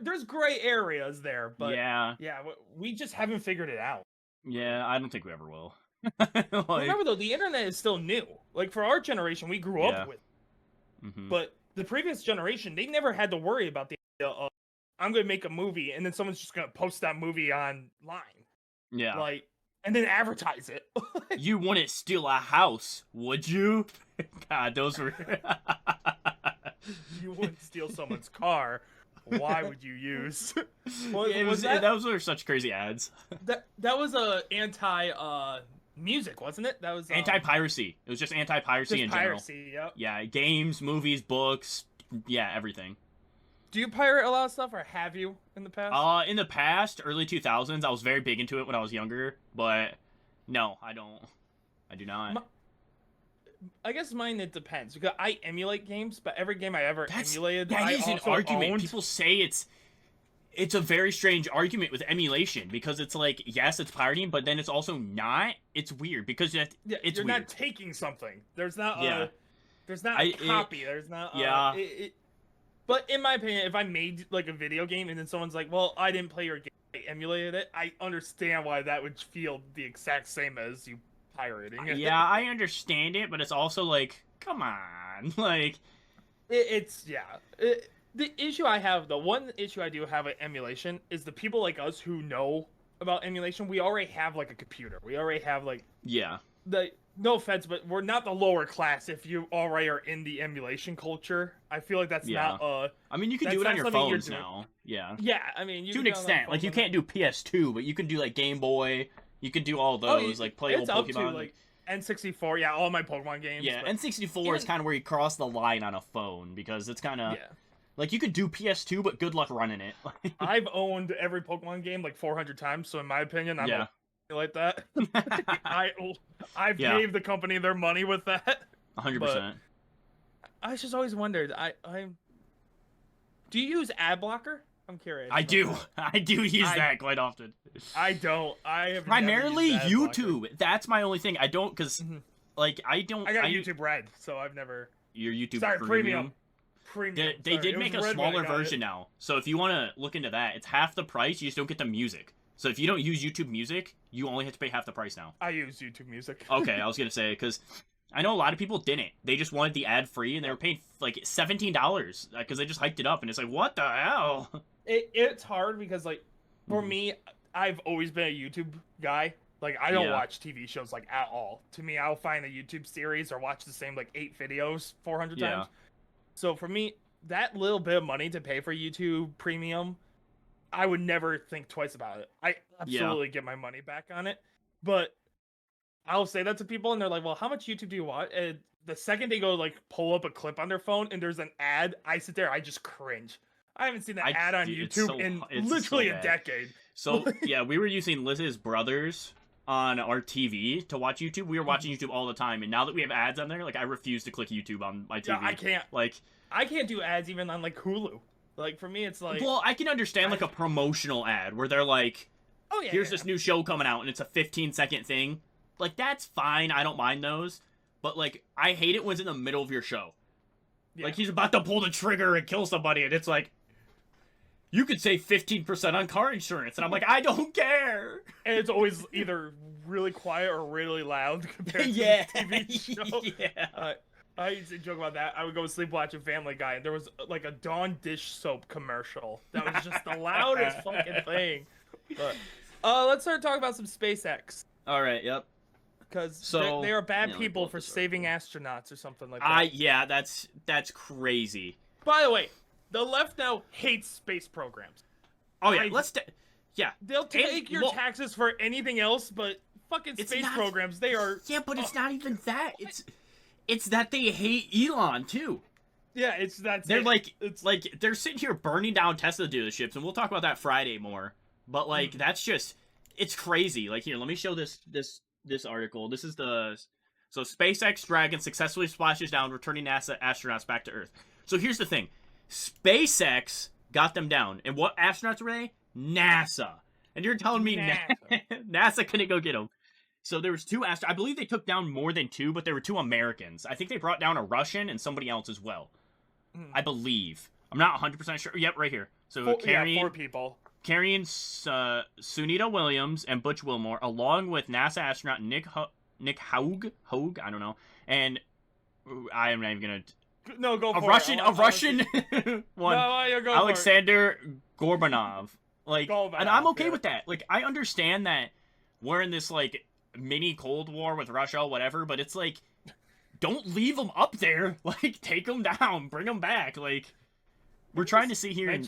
there's gray areas there, but Yeah. we just haven't figured it out. Yeah, I don't think we ever will. Remember though, the internet is still new. Like for our generation, we grew up with it. Mm-hmm. But the previous generation, they never had to worry about the idea of I'm going to make a movie and then someone's just going to post that movie online. Yeah. Like, and then advertise it. You wouldn't steal a house, would you? God, those were. You wouldn't steal someone's car. Why would you use? Those were such crazy ads. That was a anti music, wasn't it? That was anti-piracy. It was just anti-piracy in general. Piracy, yep. Yeah, games, movies, books, yeah, everything. Do you pirate a lot of stuff, or have you in the past? In the past, early 2000s, I was very big into it when I was younger, but no, I don't. I do not. I guess mine, it depends, because I emulate games, but every game I ever emulated, that is an argument. Owned. People say it's a very strange argument with emulation, because it's like, yes, it's pirating, but then it's also not. It's weird, because you're weird. Not taking something. There's not a copy. There's not but in my opinion, if I made like a video game and then someone's like, well, I didn't play your game, I emulated it, I understand why that would feel the exact same as you pirating it. Yeah, I understand it, but it's also like, come on, like the issue I have, the one issue I do have with emulation is the people like us who know about emulation. We already have like a computer. We already have like no offense, but we're not the lower class if you already are in the emulation culture. I feel like that's not I mean, you can do it on your phones now. Yeah. Yeah, I mean, to an extent. Like, you can't do PS2, but you can do like Game Boy. You can do all those, like play old Pokemon. Up to, like N64, yeah, all my Pokemon games. Yeah, N64 is kind of where you cross the line on a phone, because it's kind of like you could do PS2, but good luck running it. I've owned every Pokemon game like 400 times, so in my opinion, I'm like that. I gave the company their money with that. 100%. I just always wondered. Do you use ad blocker? I'm curious. I do use that quite often. I don't. I have primarily YouTube. Blocker. That's my only thing. I don't, because like I got YouTube Red, so I've never. Your YouTube Premium. They did make a smaller version now, so if you want to look into that, it's half the price. You just don't get the music. So if you don't use YouTube Music, you only have to pay half the price now. I use YouTube Music. Okay, I was gonna say, because I know a lot of people didn't. They just wanted the ad free, and they were paying like $17 because they just hiked it up, and it's like, what the hell? It's hard because like for me, I've always been a YouTube guy. Like I don't watch TV shows like at all. To me, I'll find a YouTube series or watch the same like 8 videos 400 times. So for me, that little bit of money to pay for YouTube Premium, I would never think twice about it. I absolutely get my money back on it. But I'll say that to people and they're like, well, how much YouTube do you watch? And the second they go like pull up a clip on their phone and there's an ad, I sit there, I just cringe. I haven't seen that ad on YouTube in literally a decade. So yeah, we were using Liz's brothers on our TV to watch YouTube. We were watching YouTube all the time, and now that we have ads on there, like I refuse to click YouTube on my TV. Yeah, I can't. Like I can't do ads even on like Hulu. Like for me, it's like. Well, I can understand like a promotional ad where they're like, "Oh yeah, here's this new show coming out," and it's a 15-second thing. Like that's fine. I don't mind those. But like, I hate it when it's in the middle of your show. Yeah. Like he's about to pull the trigger and kill somebody, and it's like, you could save 15% on car insurance, and I'm like, I don't care. And it's always either really quiet or really loud compared to the TV show. Yeah. I used to joke about that. I would go to sleep watching Family Guy, and there was like a Dawn dish soap commercial that was just the loudest fucking thing. But let's start talking about some SpaceX. All right. Yep. Because they are bad people for saving astronauts or something like that. Yeah, that's crazy. By the way, the left now hates space programs. Oh yeah, they'll take your taxes for anything else, but fucking space programs, they are. Yeah, but it's not even that. It's that they hate Elon too. Yeah, they're sitting here burning down Tesla dealerships, and we'll talk about that Friday more. But like that's just it's crazy. Like here, let me show this article. This is so SpaceX Dragon successfully splashes down, returning NASA astronauts back to Earth. So here's the thing. SpaceX got them down. And what astronauts were they? NASA. And you're telling me NASA couldn't go get them. So there was two I believe they took down more than two, but there were two Americans. I think they brought down a Russian and somebody else as well. I believe. I'm not 100% sure. Yep, right here. So carrying 4 people. Carrying Sunita Williams and Butch Wilmore, along with NASA astronaut Nick Haug, I don't know, and I am not even gonna. No, go for Russian, it. a Russian one. No, go Alexander Gorbanov. Like, and I'm okay yeah. with that. Like, I understand that we're in this like mini Cold War with Russia, whatever. But it's like, don't leave them up there. Like, take them down, bring them back. Like, we're trying to see here.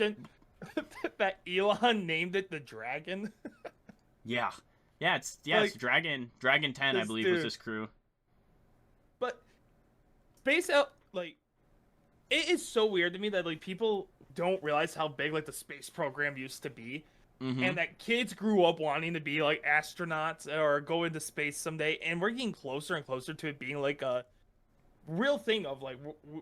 That Elon named it the Dragon. Yeah, it's Dragon 10, I believe, was this crew. But space out, like, it is so weird to me that like people don't realize how big like the space program used to be, and that kids grew up wanting to be like astronauts or go into space someday, and we're getting closer and closer to it being like a real thing of like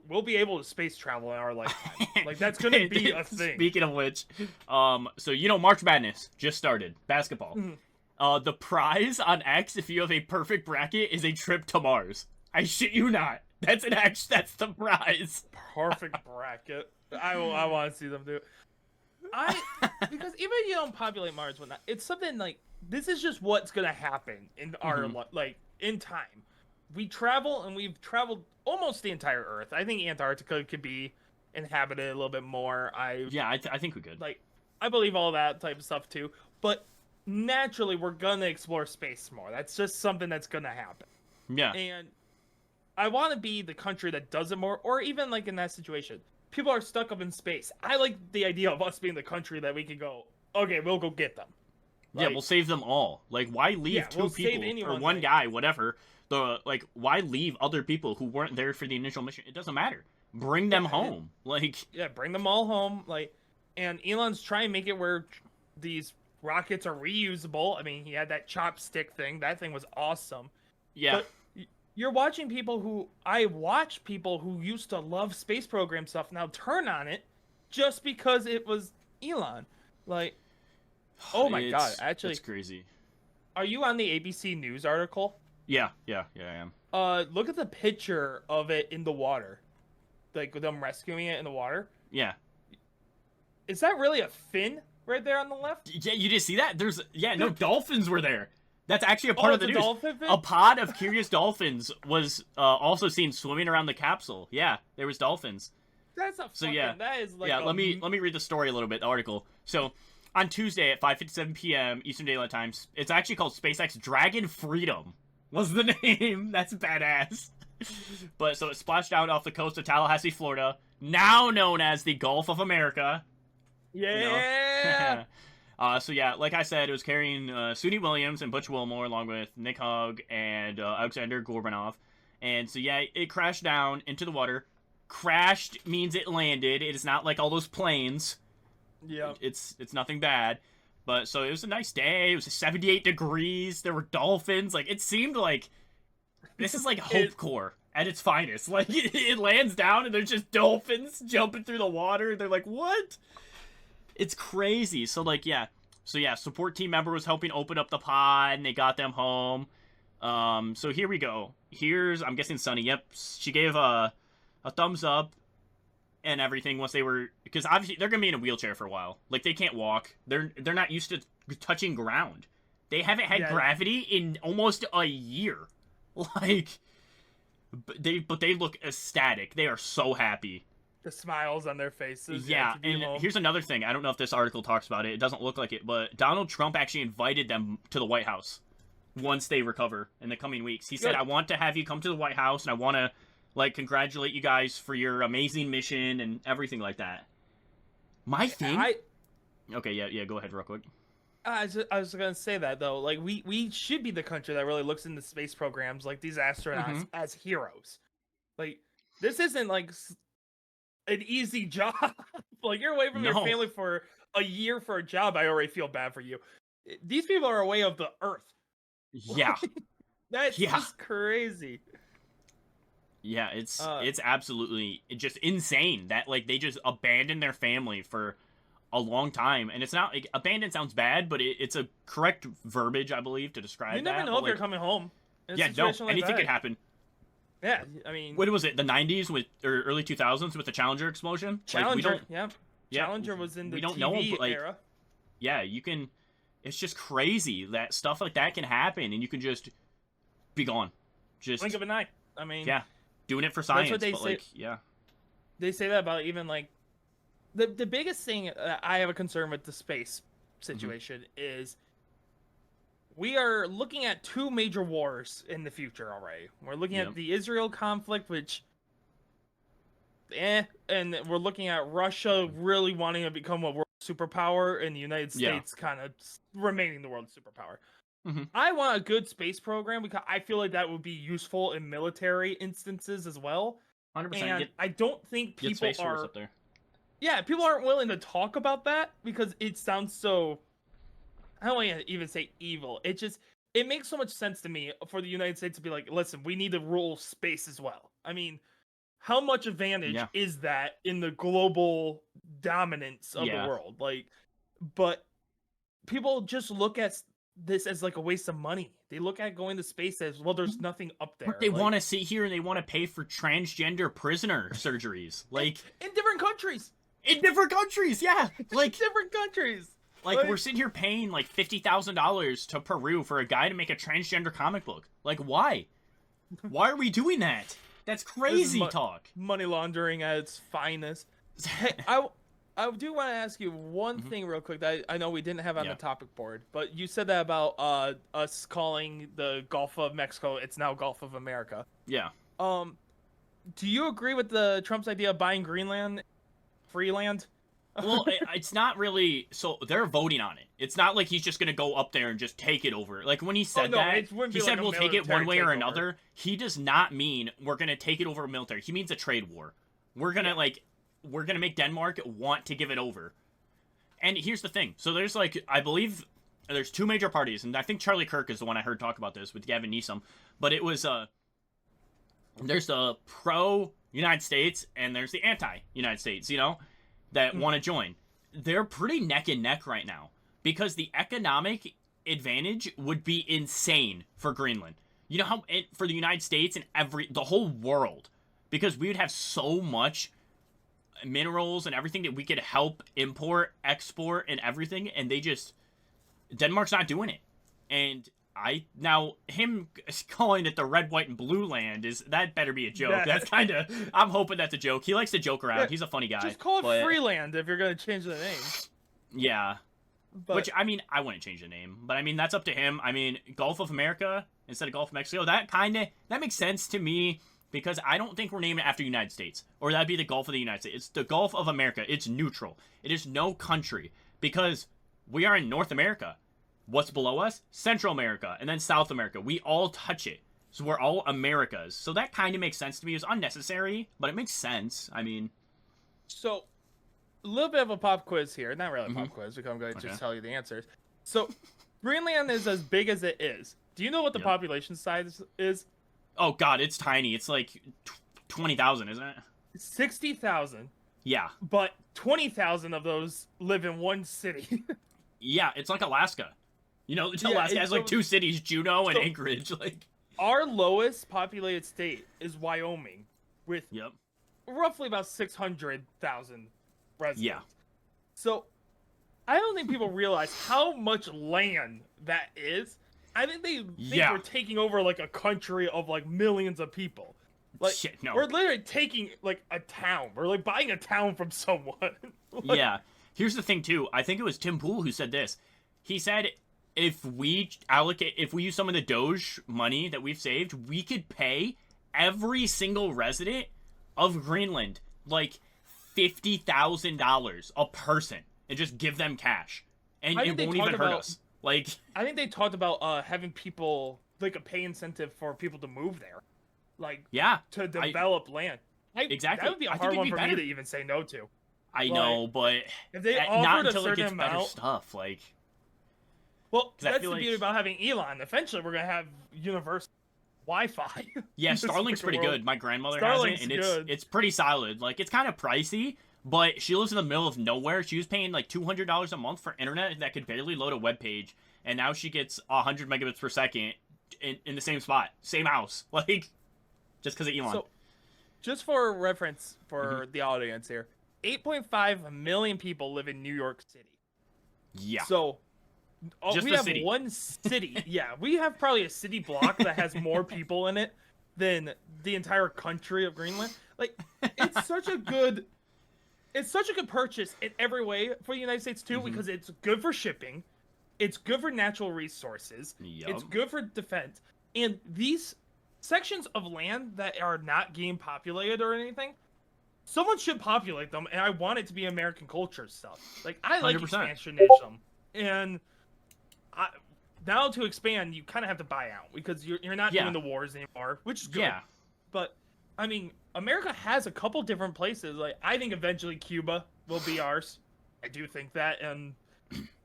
we'll be able to space travel in our lifetime. Like that's gonna be a thing. Speaking of which, so March Madness just started, basketball. The prize on X, if you have a perfect bracket, is a trip to Mars. I shit you not. That's the prize. Perfect bracket. I want to see them do. Because even if you don't populate Mars, whatnot, it's something like this is just what's gonna happen in our like in time. We travel and we've traveled almost the entire Earth. I think Antarctica could be inhabited a little bit more. I think we could. Like, I believe all that type of stuff too. But naturally, we're gonna explore space more. That's just something that's gonna happen. Yeah. And I want to be the country that does it more, or even like in that situation, people are stuck up in space. I like the idea of us being the country that we can go, okay, we'll go get them. Like, we'll save them all. Like, why leave two people or one guy, whatever? Why leave other people who weren't there for the initial mission? It doesn't matter. Bring them home. Bring them all home. Like, and Elon's trying to make it where these rockets are reusable. I mean, he had that chopstick thing. That thing was awesome. Yeah. But you're watching I watch people who used to love space program stuff now turn on it just because it was Elon. Like, oh my god, actually. It's crazy. Are you on the ABC News article? Yeah, I am. Look at the picture of it in the water. Like, with them rescuing it in the water. Yeah. Is that really a fin right there on the left? Yeah, you didn't see that? No dolphins were there. That's actually a part of the news. Dolphin fin? A pod of curious dolphins was also seen swimming around the capsule. Yeah, there was dolphins. That's a fucking, that is like let me read the story a little bit, the article. So, on Tuesday at 5:57 p.m. Eastern Daylight Time, it's actually called SpaceX Dragon Freedom was the name. That's badass. But so it splashed out off the coast of Tallahassee, Florida, now known as the Gulf of America. Yeah. So yeah, like I said, it was carrying Suni Williams and Butch Wilmore along with Nick Hug and Alexander Gorbanov. And so yeah, it crashed down into the water. Crashed means it landed. It is not like all those planes. Yeah. It's nothing bad. But so it was a nice day. It was 78 degrees. There were dolphins. Like, it seemed like this is like Hope Corps at its finest. Like, it lands down and there's just dolphins jumping through the water. They're like, what? It's crazy. So like, yeah. So yeah, support team member was helping open up the pod and they got them home. So here we go. I'm guessing Sunny. Yep. She gave a thumbs up and everything once they were, because obviously they're gonna be in a wheelchair for a while. Like, they can't walk. They're not used to touching ground. They haven't had gravity in almost a year. Like, but they look ecstatic. They are so happy. The smiles on their faces. Yeah, and here's another thing. I don't know if this article talks about it. It doesn't look like it, but Donald Trump actually invited them to the White House once they recover in the coming weeks. He said, I want to have you come to the White House, and I want to, like, congratulate you guys for your amazing mission and everything like that. My thing... Okay, yeah, go ahead real quick. I was going to say that, though. Like, we should be the country that really looks into space programs like these astronauts as heroes. Like, this isn't, like, an easy job. Like, you're away from your family for a year for a job. I already feel bad for you. These people are away of the Earth. Yeah. That's just crazy. Yeah, it's absolutely just insane that, like, they just abandoned their family for a long time, and it's not like abandoned sounds bad, but it's a correct verbiage, I believe, to describe that. You never know but, if you're coming home. Yeah, no, anything could happen. Yeah, I mean, What was it? The 90s or early 2000s with the Challenger explosion? Challenger, yeah, Challenger was in the we don't TV know, but, like, era. Yeah, you can. It's just crazy that stuff like that can happen, and you can just be gone. Just Blink of an eye. I mean, yeah, doing it for science. what they but say. like, yeah, They say that about even like the biggest thing I have a concern with the space situation is we are looking at two major wars in the future already. We're looking at the Israel conflict, which and we're looking at Russia really wanting to become a world superpower and the United States kind of remaining the world superpower. I want a good space program because I feel like that would be useful in military instances as well. 100%. And I don't think people space are up there. Yeah, people aren't willing to talk about that because it sounds so, I don't want to even say evil. It makes so much sense to me for the United States to be like, listen, we need to rule space as well. I mean, how much advantage is that in the global dominance of the world? Like, but people just look at this as like a waste of money. They look at going to space as, well, there's nothing up there. They want to sit here and they want to pay for transgender prisoner surgeries. Like, in different countries. In different countries, yeah. Like, different countries. Like, we're sitting here paying, like, $50,000 to Peru for a guy to make a transgender comic book. Like, why? Why are we doing that? That's crazy talk. Money laundering at its finest. Hey, I do want to ask you one thing real quick that I know we didn't have on the topic board, but you said that about us calling the Gulf of Mexico, it's now Gulf of America. Yeah. Do you agree with the Trump's idea of buying Greenland, free land? Well, it's not really. So they're voting on it. It's not like he's just gonna go up there and just take it over. Like when he said he said we'll take it one way or another. He does not mean we're gonna take it over military. He means a trade war. We're gonna we're gonna make Denmark want to give it over. And here's the thing. So there's I believe there's two major parties, and I think Charlie Kirk is the one I heard talk about this with Gavin Newsom. But it was there's the pro United States and there's the anti United States. You know. That want to join. They're pretty neck and neck right now because the economic advantage would be insane for Greenland. You know how for the United States and the whole world, because we would have so much minerals and everything that we could help import, export, and everything, and Denmark's not doing it. And him calling it the red, white, and blue land that better be a joke. That's kind of, I'm hoping that's a joke. He likes to joke around. Yeah, he's a funny guy. Just call it Freeland if you're going to change the name. Yeah. Which, I mean, I wouldn't change the name. But, I mean, that's up to him. I mean, Gulf of America instead of Gulf of Mexico, that makes sense to me because I don't think we're naming it after the United States. Or that'd be the Gulf of the United States. It's the Gulf of America. It's neutral. It is no country because we are in North America. What's below us? Central America, and then South America. We all touch it. So we're all Americas. So that kind of makes sense to me. It's unnecessary, but it makes sense. I mean... So, a little bit of a pop quiz here. Not really a pop quiz, because I'm going to just tell you the answers. So, Greenland is as big as it is. Do you know what the population size is? Oh, God, it's tiny. It's like 20,000, isn't it? 60,000. Yeah. But 20,000 of those live in one city. Yeah, it's like Alaska. You know, Alaska has two cities, Juneau and Anchorage. Our lowest populated state is Wyoming, with roughly about 600,000 residents. Yeah. So, I don't think people realize how much land that is. I think they think we're taking over a country of millions of people. Shit, no. We're literally taking a town. We're buying a town from someone. Yeah. Here's the thing too. I think it was Tim Pool who said this. He said if we use some of the Doge money that we've saved, we could pay every single resident of Greenland $50,000 a person and just give them cash, and it won't even hurt us. I think they talked about having people a pay incentive for people to move there, to develop land. Exactly. That would be a hard one for me to even say no to. I know, but if they not offered until a it certain gets amount, better stuff. Well, that's the beauty about having Elon. Eventually, we're gonna have universal Wi-Fi. Yeah, Starlink's pretty good. My grandmother has it, and it's pretty solid. It's kind of pricey, But she lives in the middle of nowhere. She was paying like $200 a month for internet that could barely load a web page, and now she gets 100 megabits per second in the same spot, same house, like just because of Elon. So, just for reference for the audience here, 8.5 million people live in New York City. Yeah. So, Just we the have city. one city. Yeah, we have probably a city block that has more people in it than the entire country of Greenland. Like, it's such a good purchase in every way for the United States too, because it's good for shipping, it's good for natural resources, it's good for defense, and these sections of land that are not getting populated or anything, someone should populate them, and I want it to be American culture stuff. Like, I like 100%. expansionism, and now to expand, you kind of have to buy out because you're not doing the wars anymore, which is good. Yeah. But I mean, America has a couple different places. Like, I think eventually Cuba will be ours. I do think that in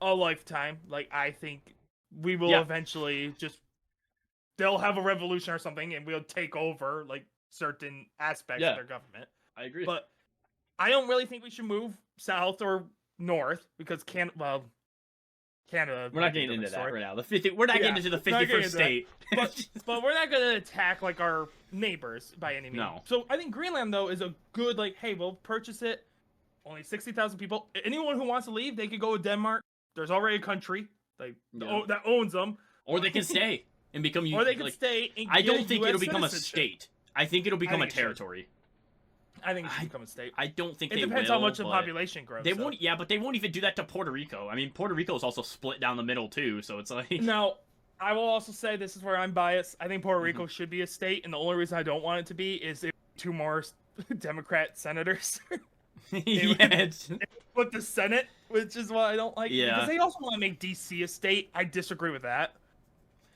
a lifetime. Like, I think we will eventually they'll have a revolution or something, and we'll take over like certain aspects of their government. I agree. But I don't really think we should move south or north because Canada. We're not getting into that right now. We're not getting into the 51st state. But we're not going to attack like our neighbors by any means. No. So I think Greenland though is a good like, hey, we'll purchase it. Only 60,000 people. Anyone who wants to leave, they could go to Denmark. There's already a country that owns them. Or they can stay and become. Or they can stay. And I don't think it'll become a state. I think it'll become a territory. I think it should become a state. I don't think it depends how much the population grows. They won't. Yeah, but they won't even do that to Puerto Rico. I mean, Puerto Rico is also split down the middle too, so it's like. Now, I will also say this is where I'm biased. I think Puerto Rico should be a state, and the only reason I don't want it to be is if 2 more Democrat senators. With the Senate, which is what I don't like. Yeah. Because they also want to make DC a state. I disagree with that.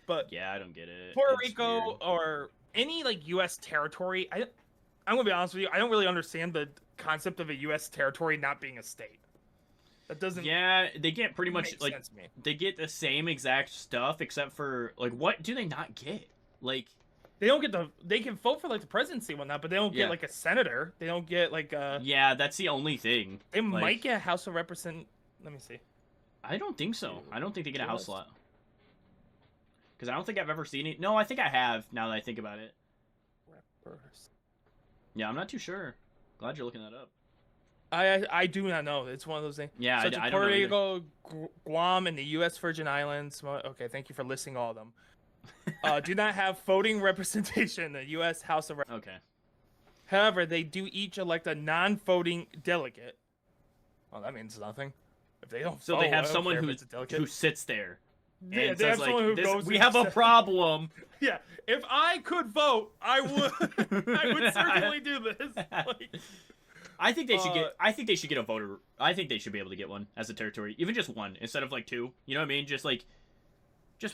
But yeah, I don't get it. Puerto Rico or any like U.S. territory, I'm gonna be honest with you. I don't really understand the concept of a U.S. territory not being a state. That doesn't. Yeah, they get pretty much like they get the same exact stuff except for like what do they not get? Like they don't get they can vote for like the presidency and whatnot, but they don't get like a senator. They don't get like a. Yeah, that's the only thing. They might get a House of Representatives. Let me see. I don't think so. I don't think they get a House slot. Because I don't think I've ever seen it. No, I think I have. Now that I think about it. Yeah, I'm not too sure. Glad you're looking that up. I do not know. It's one of those things. Yeah, I don't know. Puerto Rico, Guam, and the U.S. Virgin Islands. Okay, thank you for listing all of them. Do not have voting representation in the U.S. House of Representatives. Okay. However, they do each elect a non-voting delegate. Well, that means nothing. If they don't vote, they have someone who sits there. Yeah, and they have someone who goes. We have a problem. Yeah, if I could vote, I would. I would certainly do this. Like, I think they should get. I think they should get a voter. I think they should be able to get one as a territory, even just one instead of like 2. You know what I mean? Just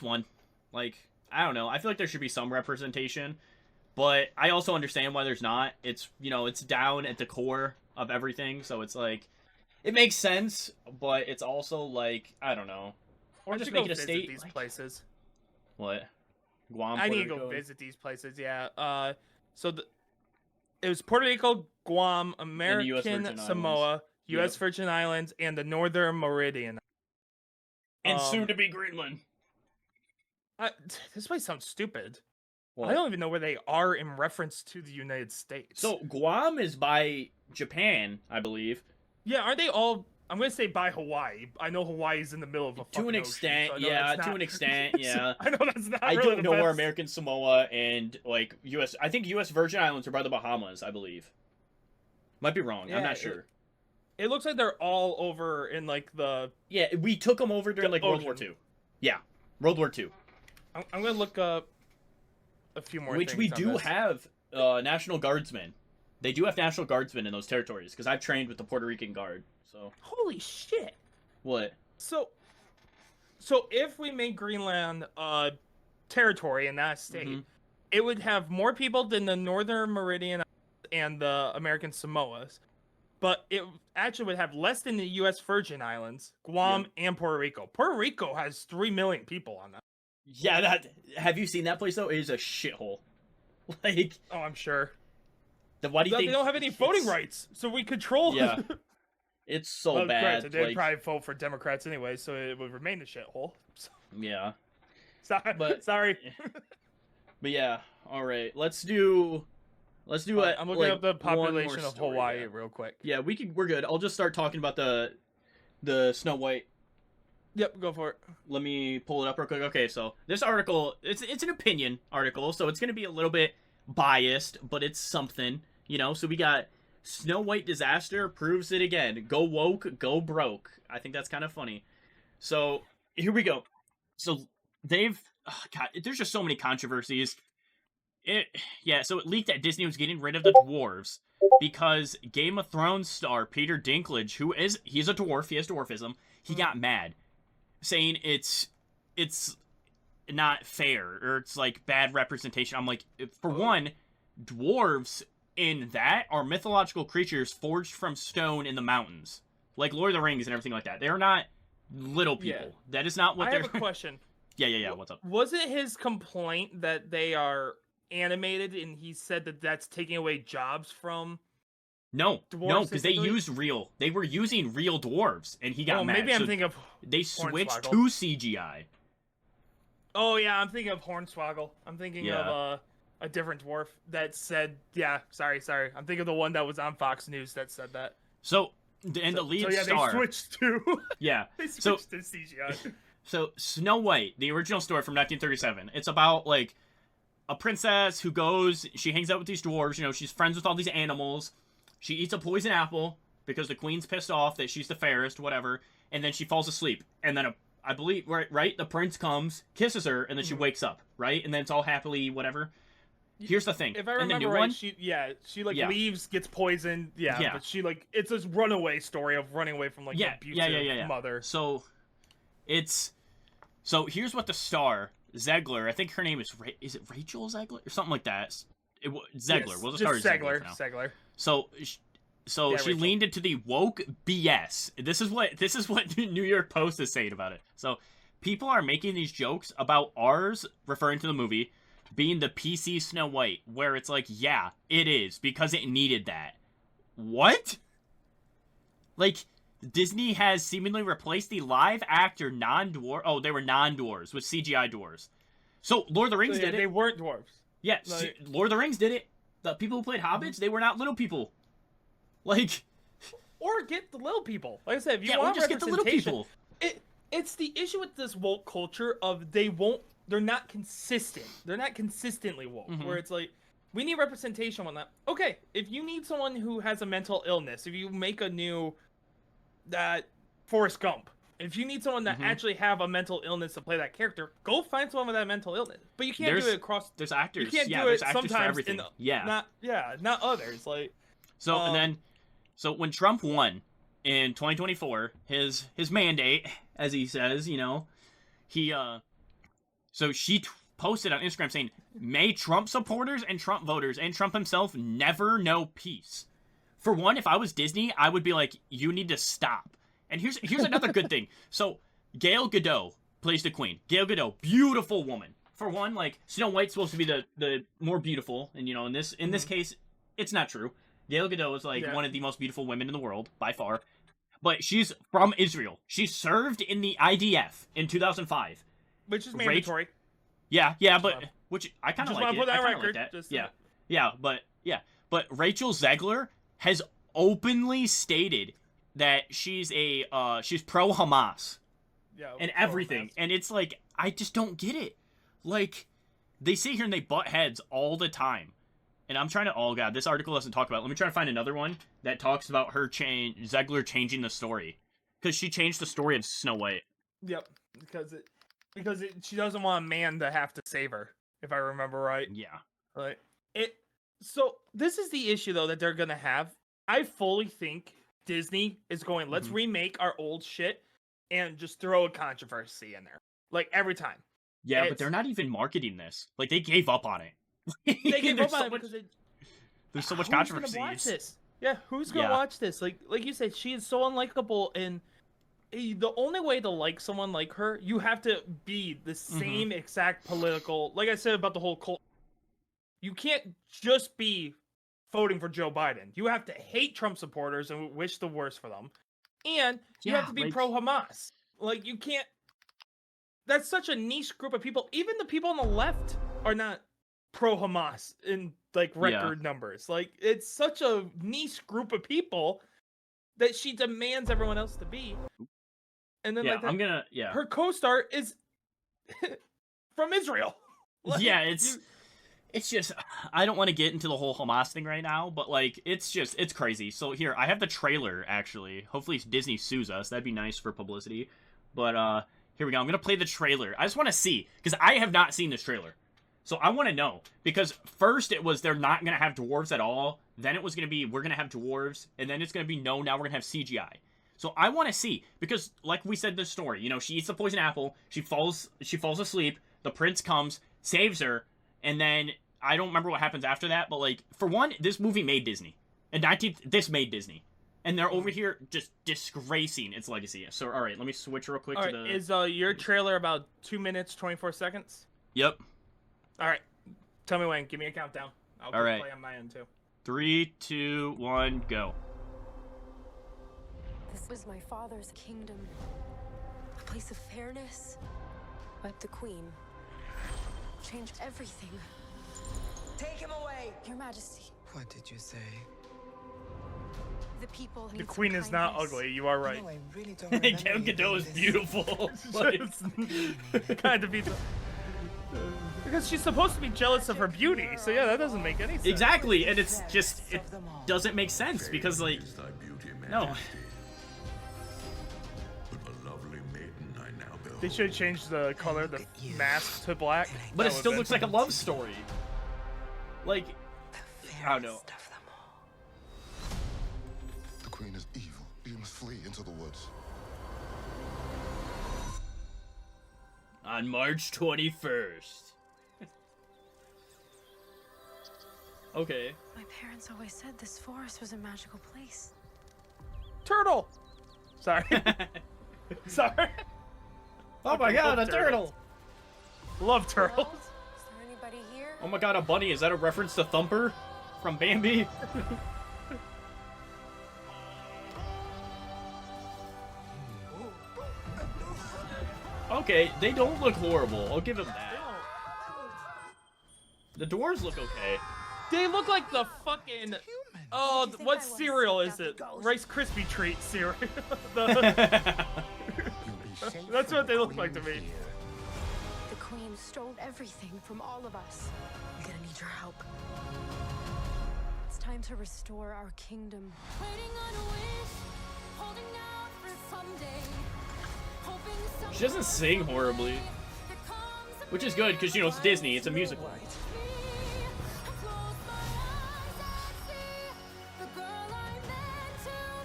one. Like, I don't know. I feel like there should be some representation, but I also understand why there's not. It's it's down at the core of everything, so it's like it makes sense, but it's also like I don't know. Or just make it a state. These places. What? Guam. I need to go visit these places. Yeah. So it was Puerto Rico, Guam, American Samoa, U.S. Virgin Islands, and the Northern Meridian. And soon to be Greenland. This place sounds stupid. What? I don't even know where they are in reference to the United States. So Guam is by Japan, I believe. Yeah, aren't they all? I'm gonna say by Hawaii. I know Hawaii's in the middle of a to an extent, ocean, so yeah. To an extent, yeah. I know that's not. I really don't know where American Samoa and like U.S. I think U.S. Virgin Islands are by the Bahamas, I believe. Might be wrong. Yeah, I'm not sure. It looks like they're all over in like the. Yeah, we took them over during like World War II. Yeah, World War II. I'm gonna look up a few more. Which we do have National Guardsmen. They do have National Guardsmen in those territories because I've trained with the Puerto Rican Guard. So holy shit! What? So if we make Greenland a territory and not a state, it would have more people than the Northern Meridian and the American Samoas, but it actually would have less than the U.S. Virgin Islands, Guam, and Puerto Rico. Puerto Rico has 3 million people on that. Yeah, have you seen that place though? It is a shithole. Like, oh, I'm sure. Why do you They think don't have any voting rights, so we control. Yeah. It's so well, bad. granted, they'd Like, probably vote for Democrats anyway, so it would remain a shithole. So, yeah. sorry, sorry. But yeah, all right. Let's do it. I'm looking like, up the one more population of story, Hawaii yeah. real quick. Yeah, we're good. I'll just start talking about the Snow White. Yep, go for it. Let me pull it up real quick. Okay, so this article, it's an opinion article, so it's gonna be a little bit biased, but it's something, you know. So we got Snow White disaster proves it again. Go woke, go broke. I think that's kind of funny. So here we go. So they've God, there's just so many controversies. So it leaked that Disney was getting rid of the dwarves because Game of Thrones star Peter Dinklage, he's a dwarf, he has dwarfism, he got mad, saying it's not fair or it's like bad representation. I'm like, for one, dwarves in that are mythological creatures forged from stone in the mountains, like Lord of the Rings and everything like that. They're not little people. Yeah. That is not what I they're. have a question. Yeah. What's up? Was it his complaint that they are animated, and he said that that's taking away jobs from? No, Dwarves because they specifically? they were using real dwarves, and he got Oh, mad. maybe I'm So thinking of. they switched Hornswoggle. to CGI. Oh yeah, I'm thinking of Hornswoggle. I'm thinking Yeah. of a different dwarf that said, yeah, sorry. I'm thinking of the one that was on Fox News that said that. So the lead star. They switched to. Yeah. They switched to CGI. So Snow White, the original story from 1937. It's about like a princess who goes, she hangs out with these dwarves. You know, she's friends with all these animals. She eats a poison apple because the queen's pissed off that she's the fairest, whatever. And then she falls asleep. And then I believe, right, the prince comes, kisses her, and then she wakes up, right? And then it's all happily, whatever. Here's the thing. If I in the remember new right, one, she leaves, gets poisoned. Yeah. But she it's this runaway story of running away from an abusive mother. So here's what the star Zegler, I think her name is it Rachel Zegler or something like that. Zegler. Yes, We'll just start Zegler. for now. Zegler. So Yeah, she Rachel. leaned into the woke BS. This is what New York Post is saying about it. So people are making these jokes about ours, referring to the movie, being the PC Snow White, where it's like, yeah, it is because it needed that. What? Like, Disney has seemingly replaced the live actor non-dwarf. Oh, they were non-dwarves with CGI dwarves. So Lord of the Rings did it. They weren't dwarves. Yeah, Like- Lord of the Rings did it. The people who played hobbits, they were not little people. Like, Or get the little people. Like I said, if you yeah, or want just get the little representation, people. It's the issue with this woke culture of they're not consistent. They're not consistently woke. Mhm. Where it's like, we need representation on that. Okay, if you need someone who has a mental illness, if you make a new Forrest Gump, if you need someone that actually have a mental illness to play that character, go find someone with that mental illness. But you can't do it across. There's actors. You can't yeah, do there's it actors sometimes for everything. not others. Like So and then, so when Trump won in 2024, his mandate, as he says, you know, so she posted on Instagram saying, "May Trump supporters and Trump voters and Trump himself never know peace." For one, if I was Disney, I would be like, "You need to stop." And here's another good thing. So Gal Gadot plays the queen. Gal Gadot, beautiful woman. For one, like Snow White's supposed to be the more beautiful, and you know, in this case, it's not true. Gal Gadot is like one of the most beautiful women in the world by far. But she's from Israel. She served in the IDF in 2005. which is mandatory. Yeah, but which I kind of like. Just want to put that on I kinda record. like that. Just But Rachel Zegler has openly stated that she's pro Hamas and everything, and it's like I just don't get it. Like they sit here and they butt heads all the time, and I'm trying to. Oh god, this article doesn't talk about it. Let me try to find another one that talks about her Zegler changing the story because she changed the story of Snow White. Yep, because she doesn't want a man to have to save her, if I remember right. Yeah. Right. So this is the issue though that they're gonna have. I fully think Disney is going, let's remake our old shit and just throw a controversy in there. Like every time. Yeah, but they're not even marketing this. Like they gave up on it. They gave up on it because there's so much who's controversy. Gonna watch this? Yeah, who's gonna watch this? Like you said, she is so unlikable, and the only way to like someone like her, you have to be the same exact political. Like I said about the whole cult, you can't just be voting for Joe Biden. You have to hate Trump supporters and wish the worst for them. And you have to be pro-Hamas. Like, you can't... That's such a niche group of people. Even the people on the left are not pro-Hamas in, like, record numbers. Like, it's such a niche group of people that she demands everyone else to be. And then, her co-star is from Israel. Like, it's just, I don't want to get into the whole Hamas thing right now, but, like, it's crazy. So here, I have the trailer, actually. Hopefully Disney sues us. That'd be nice for publicity. But, here we go. I'm going to play the trailer. I just want to see, because I have not seen this trailer. So I want to know, because first it was they're not going to have dwarves at all. Then it was going to be, we're going to have dwarves. And then it's going to be, no, now we're going to have CGI. So I want to see, because like we said in the story, you know, she eats the poison apple, she falls asleep, the prince comes, saves her, and then I don't remember what happens after that, but, like, for one, this movie made Disney. And this made Disney. And they're over here just disgracing its legacy. So, all right, let me switch real quick to the... Is your trailer about 2 minutes, 24 seconds? Yep. All right. Tell me when. Give me a countdown. I'll play on my end, too. 3, 2, 1, go. This was my father's kingdom. A place of fairness. But the queen changed everything. Take him away! Your Majesty. What did you say? The people The queen is not ugly, you are right. No, I really don't remember Gal Gadot is beautiful. Kind of be... Because she's supposed to be jealous of her beauty, so yeah, that doesn't make any sense. Exactly, and it's just, it doesn't make sense, because, like, no. They should change the color of the mask to black. But it still looks like a love story. Like, I don't know. The queen is evil. You must flee into the woods. On March 21st. Okay. My parents always said this forest was a magical place. Turtle! Sorry. Sorry. Oh my god, a turtle! Love turtles. Hello? Is there anybody here? Oh my god, a bunny. Is that a reference to Thumper from Bambi? Okay, they don't look horrible. I'll give them that. The dwarves look okay. They look like the fucking... Oh, what cereal is it? Rice Krispie Treat cereal. That's what they look like to me. The queen stole everything from all of us. We're gonna need your help. It's time to restore our kingdom. She doesn't sing horribly. Which is good, because, you know, it's Disney. It's a musical.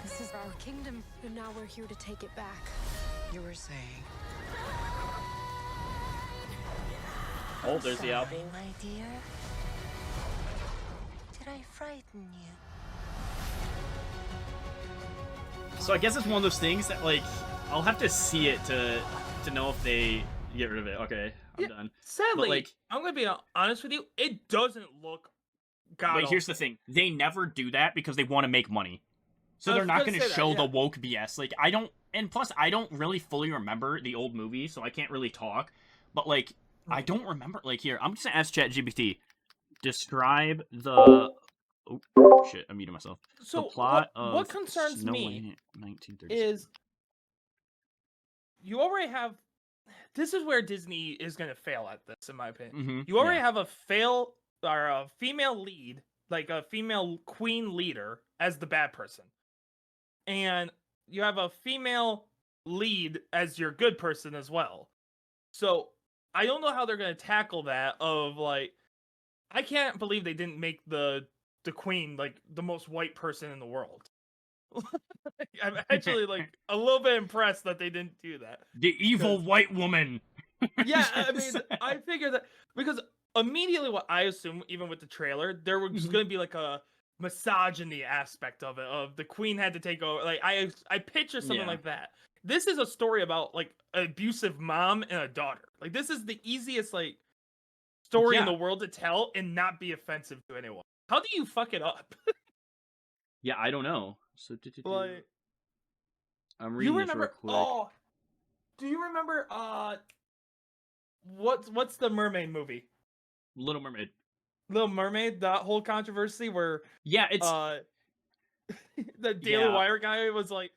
This is our kingdom, and now we're here to take it back. You were saying. Oh, there's the apple. My dear. Did I frighten you? So I guess it's one of those things that, like, I'll have to see it to know if they get rid of it. Okay, I'm done. Sadly, but, like, I'm gonna be honest with you, it doesn't look god Wait, here's the thing. They never do that because they want to make money. So they're not going to show the woke BS. Like, I don't... And plus, I don't really fully remember the old movie, so I can't really talk. But, like, I don't remember... Like, here, I'm just going to ask ChatGPT. Describe the... Oh, shit, I muted myself. So, the plot what concerns Snow me White, is... You already have... This is where Disney is going to fail at this, in my opinion. You already have a female lead, like a female queen leader, as the bad person. And you have a female lead as your good person as well. So I don't know how they're going to tackle that of, like, I can't believe they didn't make the queen, like, the most white person in the world. I'm actually, like, a little bit impressed that they didn't do that. The evil white woman. Yeah, I mean, I figured that, because immediately what I assumed, even with the trailer, there was going to be, like, a misogyny aspect of it, of the queen had to take over. Like, I picture something like that. This is a story about, like, an abusive mom and a daughter. Like, this is the easiest, like, story in the world to tell and not be offensive to anyone. How do you fuck it up? Yeah, I don't know. So Like, I'm reading you this real remember? quick. Oh, do you remember? What's the mermaid movie? Little Mermaid. Little Mermaid. That whole controversy where Yeah, it's the Daily Yeah. Wire guy was like,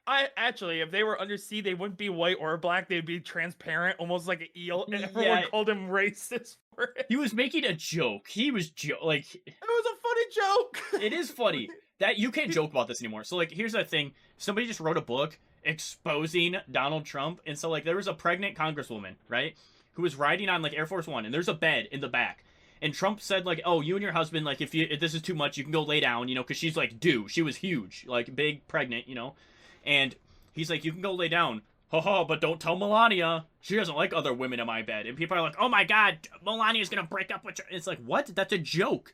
I actually, if they were undersea, they wouldn't be white or black. They'd be transparent, almost like an eel. And everyone Yeah. called him racist for it. he was making a joke. He was like It was a funny joke. it is funny that you can't joke about this anymore. So like here's the thing. Somebody just wrote a book exposing Donald Trump, and so like there was a pregnant congresswoman, right? Who was riding on like Air Force One, and there's a bed in the back. And Trump said like, "Oh, you and your husband, like, if this is too much, you can go lay down, you know, because she's like due. She was huge, like big, pregnant, you know." And he's like, "You can go lay down." Haha, but don't tell Melania. She doesn't like other women in my bed. And people are like, "Oh my God, Melania's gonna break up with you." It's like, what? That's a joke.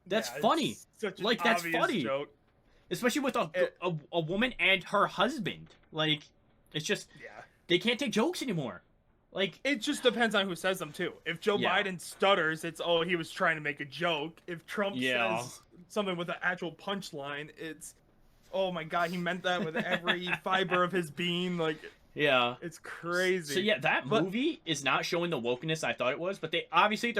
That's Yeah, funny. it's such an Like, that's obvious funny. joke. Especially with a woman and her husband. Like, it's just Yeah. they can't take jokes anymore. Like, It just depends on who says them too. If Joe Yeah. Biden stutters, it's he was trying to make a joke. If Trump Yeah. says something with an actual punchline, it's oh my God, he meant that with every fiber of his being. Like, yeah. it's crazy. So yeah, that But- movie is not showing the wokeness I thought it was, but they're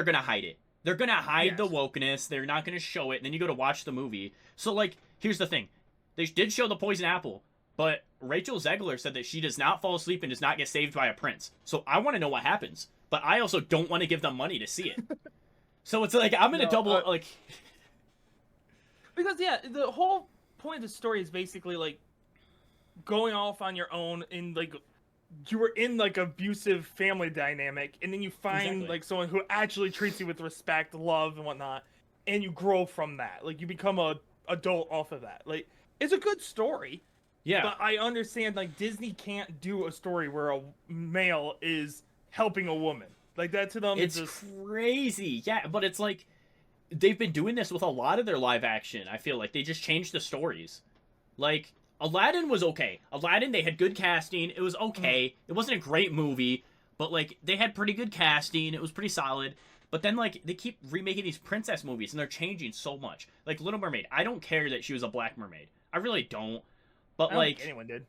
gonna hide it. They're gonna hide the Yes. wokeness. They're not gonna show it. And then you go to watch the movie. So like, here's the thing: they did show the poison apple, but Rachel Zegler said that she does not fall asleep and does not get saved by a prince. So I want to know what happens, but I also don't want to give them money to see it. So it's like I'm gonna No, double like. Because yeah, the whole point of the story is basically like going off on your own in like you were in like abusive family dynamic, and then you find Exactly. like someone who actually treats you with respect, love, and whatnot, and you grow from that. Like you become a adult off of that. Like it's a good story. Yeah. But I understand, like, Disney can't do a story where a male is helping a woman. Like, that to them It's is just... crazy. Yeah, but it's like they've been doing this with a lot of their live action. I feel like they just changed the stories. Like Aladdin was okay. Aladdin, they had good casting. It was okay. It wasn't a great movie, but like they had pretty good casting. It was pretty solid. But then like they keep remaking these princess movies and they're changing so much. Like Little Mermaid, I don't care that she was a black mermaid. I really don't. But I don't like think anyone did.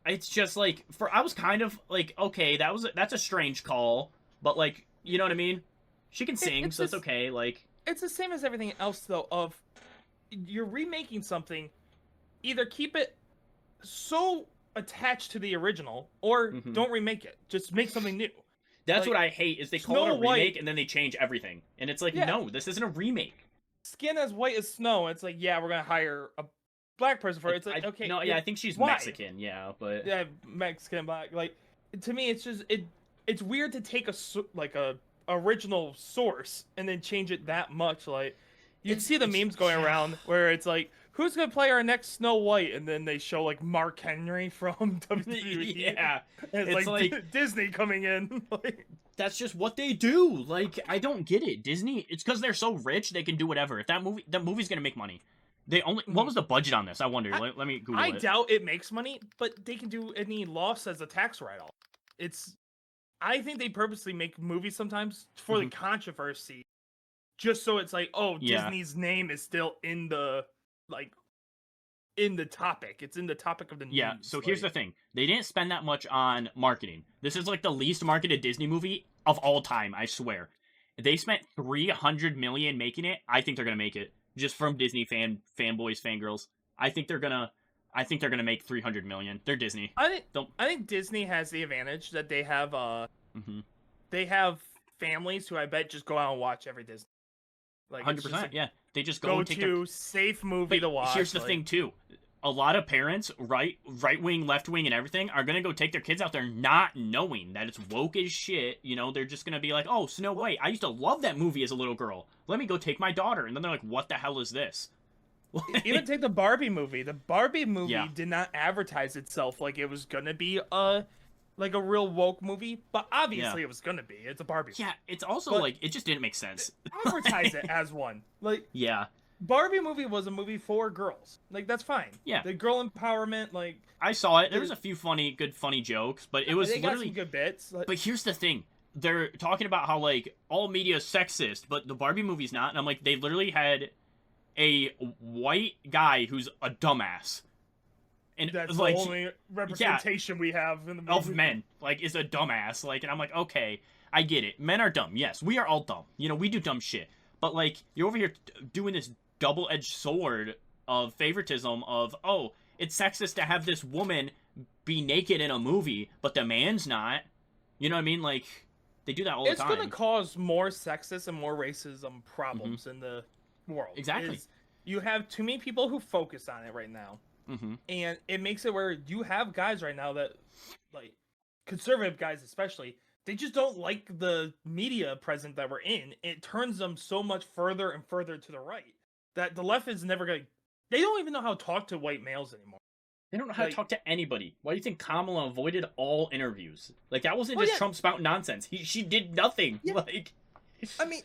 it's just like I was kind of like, okay, that's a strange call, but like, you know what I mean? She can sing, it's so it's just- okay. Like, It's the same as everything else, though, of you're remaking something, either keep it so attached to the original, or Mhm. don't remake it. Just make something new. that's Like, what I hate is they call Snow it a remake White- and then they change everything, and it's like, Yeah. no, this isn't a remake. Skin as white as snow, it's like, yeah, we're going to hire a black person for it. It's like, okay. No, yeah, I think she's why? Mexican, yeah, but Yeah, Mexican black. Like, to me, it's just it's weird to take a original source and then change it that much. Like, you see the memes going around where it's like, who's gonna play our next Snow White, and then they show like Mark Henry from WWE. yeah, and it's it's like, like- Disney coming in. Like, that's just what they do. Like, I don't get it. Disney, it's because they're so rich they can do whatever. If that movie's gonna make money. They only what was the budget on this? I wonder. Let me Google I it. doubt it makes money, but they can do any loss as a tax write-off. I think they purposely make movies sometimes for the controversy, just so it's like, oh, Yeah. Disney's name is still in the topic. It's in the topic of the news. Yeah, so here's the thing. They didn't spend that much on marketing. This is like the least marketed Disney movie of all time, I swear. They spent $300 million making it. I think they're going to make it. Just from Disney fanboys, fangirls. I think they're going to make $300 million. They're Disney. I Don't think Disney has the advantage that they have Mhm. they have families who I bet just go out and watch every Disney. Like 100%, yeah. They just go Go and take their to safe movie But to watch. here's the like- thing too. A lot of parents, right wing, left wing, and everything, are gonna go take their kids out there not knowing that it's woke as shit. You know, they're just gonna be like, "Oh, Snow White. I used to love that movie as a little girl. Let me go take my daughter." And then they're like, "What the hell is this?" Even take the Barbie movie. The Barbie movie Yeah. did not advertise itself like it was gonna be a real woke movie, but obviously it was gonna be. It's a Barbie. Yeah, it's also But- like it just didn't make sense. Advertise it as one. Like Yeah, Barbie movie was a movie for girls. Like that's fine. Yeah. The girl empowerment, like I saw it. There was a few funny jokes, but it was they got literally. some good bits. Like, But here's the thing. They're talking about how, like, all media is sexist, but the Barbie movie's not. And I'm like, they literally had a white guy who's a dumbass. And That's like the only representation we have in the movie. of men, like, is a dumbass. Like, and I'm like, okay, I get it. Men are dumb. Yes, we are all dumb. You know, we do dumb shit. But like, you're over here doing this double-edged sword of favoritism of, oh, it's sexist to have this woman be naked in a movie, but the man's not. You know what I mean? Like, they do that all the time. It's gonna cause more sexist and more racism problems in the world. Exactly. You have too many people who focus on it right now. And it makes it where you have guys right now that, like, conservative guys especially, they just don't like the media present that we're in. It turns them so much further and further to the right that the left is never going to... They don't even know how to talk to white males anymore. They don't know how to talk to anybody. Why do you think Kamala avoided all interviews? Like, that wasn't Well, just yeah. Trump spouting nonsense. She did nothing. Yeah. Like, I mean,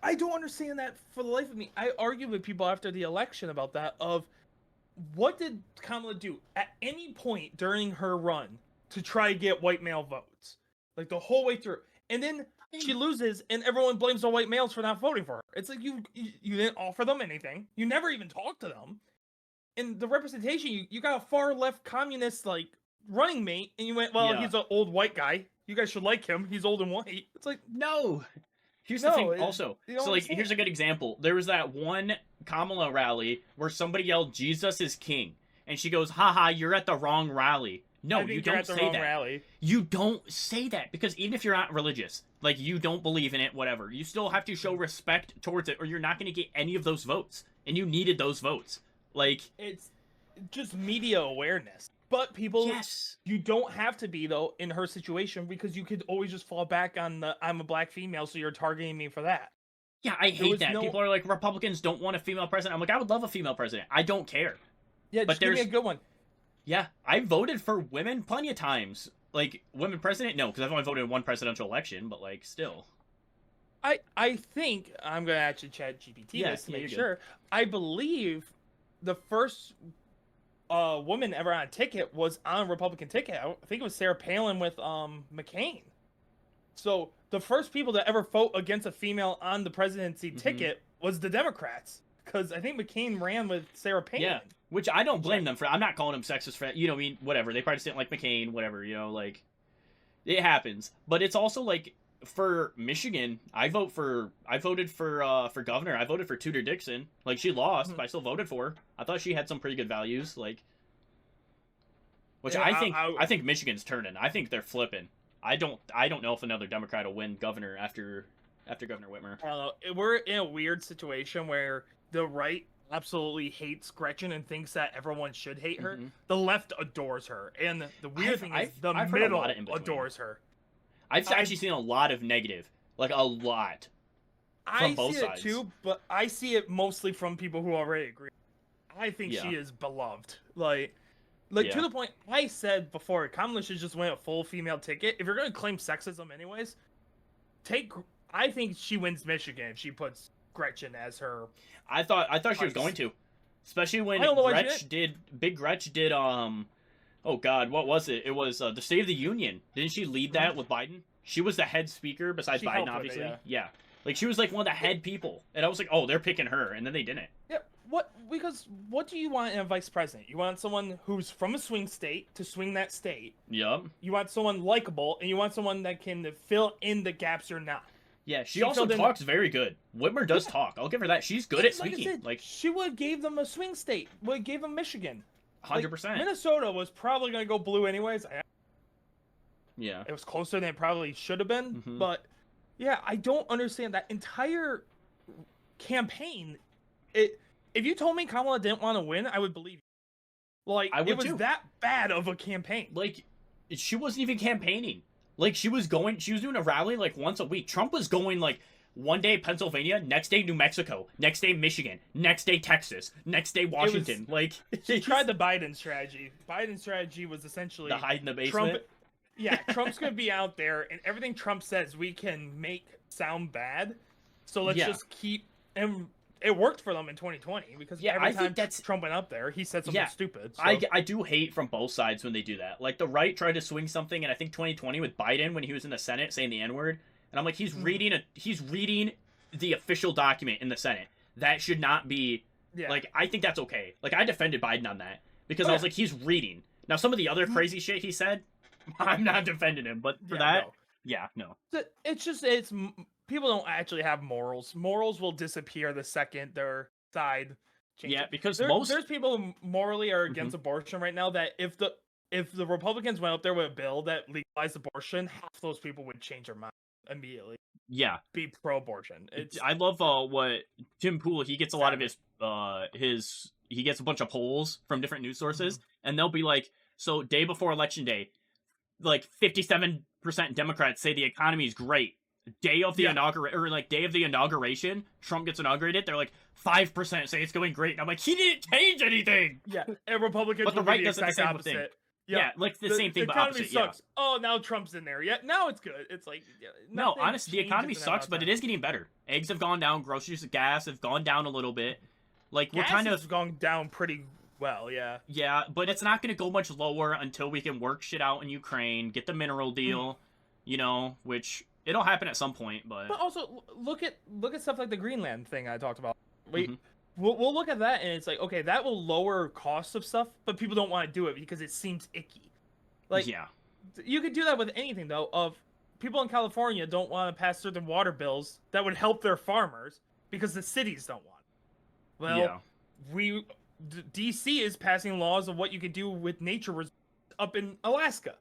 I don't understand that for the life of me. I argued with people after the election about that of... What did Kamala do at any point during her run to try to get white male votes? Like, the whole way through. And then she loses, and everyone blames the white males for not voting for her. It's like, you didn't offer them anything. You never even talked to them. And the representation, you got a far-left communist, like, running mate, and you went, well, Yeah. he's an old white guy. You guys should like him. He's old and white. It's like, no. Here's No, the thing, it- also. you don't So, like, understand. here's a good example. There was that one Kamala rally where somebody yelled, Jesus is king. And she goes, haha, you're at the wrong rally. No, I think you you're don't at the say wrong that. rally. You don't say that, because even if you're not religious, like, you don't believe in it, whatever, you still have to show respect towards it, or you're not going to get any of those votes. And you needed those votes. Like, It's just media awareness. But people, yes. you don't have to be, though, in her situation, because you could always just fall back on the, I'm a black female, so you're targeting me for that. Yeah, I hate was that. no- People are like, Republicans don't want a female president. I'm like, I would love a female president. I don't care. Yeah, But just give me a there's- good one. Yeah, I voted for women plenty of times. Like, women president? No, because I've only voted in one presidential election, but, like, still. I think, I'm going to actually chat GPT Yeah, this to yeah, make you're good. sure. I believe the first woman ever on a ticket was on a Republican ticket. I think it was Sarah Palin with McCain. So the first people to ever vote against a female on the presidency ticket was the Democrats. Because I think McCain ran with Sarah Palin. Yeah, which I don't blame them for. I'm not calling them sexist for that. You know what I mean? Whatever. They probably just didn't like McCain, whatever, you know, like, it happens. But it's also, like, for Michigan, I voted for governor. I voted for Tudor Dixon. Like, she lost, but I still voted for her. I thought she had some pretty good values, like, which Yeah, I think Michigan's turning. I think they're flipping. I don't know if another Democrat will win governor after Governor Whitmer. I don't know. We're in a weird situation where the right absolutely hates Gretchen and thinks that everyone should hate her. The left adores her. And the weird thing is the I've heard a middle lot of in between. adores her. I've actually seen a lot of negative, like a lot. I both see sides. it too, but I see it mostly from people who already agree. I think Yeah. she is beloved. Like Yeah. to the point I said before, Kamala should just win a full female ticket. If you're going to claim sexism anyways, I think she wins Michigan if she puts Gretchen as her. I thought she was going to, especially when I don't know why she Big Gretch did oh god, what was it? It was the State of the Union. Didn't she lead that with Biden? She was the head speaker besides She Biden, helped with it, obviously. yeah. Like, she was like one of the head people, and I was like, oh, they're picking her, and then they didn't. Yeah, what do you want in a vice president? You want someone who's from a swing state to swing that state. Yup. You want someone likable, and you want someone that can fill in the gaps you're not. Yeah, she She also filled in- talks very good. Whitmer does talk. I'll give her that. She's good at Like I speaking. said, Like, she would have gave them a swing state. Would have gave them Michigan. 100%. Minnesota was probably going to go blue anyways. Yeah. It was closer than it probably should have been. Mhm. But, yeah, I don't understand that entire campaign. If you told me Kamala didn't want to win, I would believe you. Like, I would it was too. that bad of a campaign. Like, she wasn't even campaigning. Like, she was doing a rally, like, once a week. Trump was going, like, one day Pennsylvania, next day New Mexico, next day Michigan, next day Texas, next day Washington. Like, She tried the Biden strategy. Biden's strategy was essentially the hide in the Trump. basement. Yeah, Trump's gonna be out there, and everything Trump says we can make sound bad. So let's Yeah. just keep. And it worked for them in 2020 because Yeah, every I think time that's- Trump went up there, he said something Yeah, stupid. So. I do hate from both sides when they do that. Like, the right tried to swing something, and I think 2020 with Biden when he was in the Senate saying the N-word, and I'm like, he's reading the official document in the Senate. that should not be, Yeah. like, I think that's okay. Like, I defended Biden on that, because Oh, I was yeah. like, he's reading. Now, some of the other crazy shit he said, I'm not defending him, but for that, no. yeah, no. It's just people don't actually have morals. Morals will disappear the second their side changes. Yeah, because There's people who morally are against abortion right now that if the Republicans went up there with a bill that legalized abortion, half those people would change their mind immediately. Yeah. Be pro-abortion. It's I love what Tim Pool, he gets a lot of his he gets a bunch of polls from different news sources, and they'll be like, so day before election day, like 57% Democrats say the economy is great. Day of the day of the inauguration, Trump gets inaugurated, they're like 5% say it's going great. And I'm like, he didn't change anything. Yeah, and Republicans But the will right be does the exact same thing. opposite. Yeah, like the same thing, but economy opposite. Sucks. Oh, now Trump's in there. Yeah, now it's good. It's like No, nothing honestly, the economy changes in sucks, that but it time. is getting better. Eggs have gone down, groceries, gas have gone down a little bit. Like, we're Gas kind has of gone down pretty well. Yeah. Yeah, but it's not going to go much lower until we can work shit out in Ukraine, get the mineral deal, which it'll happen at some point, but But also look at stuff like the Greenland thing I talked about. We'll look at that and it's like, okay, that will lower costs of stuff, but people don't want to do it because it seems icky. Like, yeah. You could do that with anything though. Of people in California don't want to pass certain water bills that would help their farmers because the cities don't want. Well, DC is passing laws of what you could do with nature up in Alaska.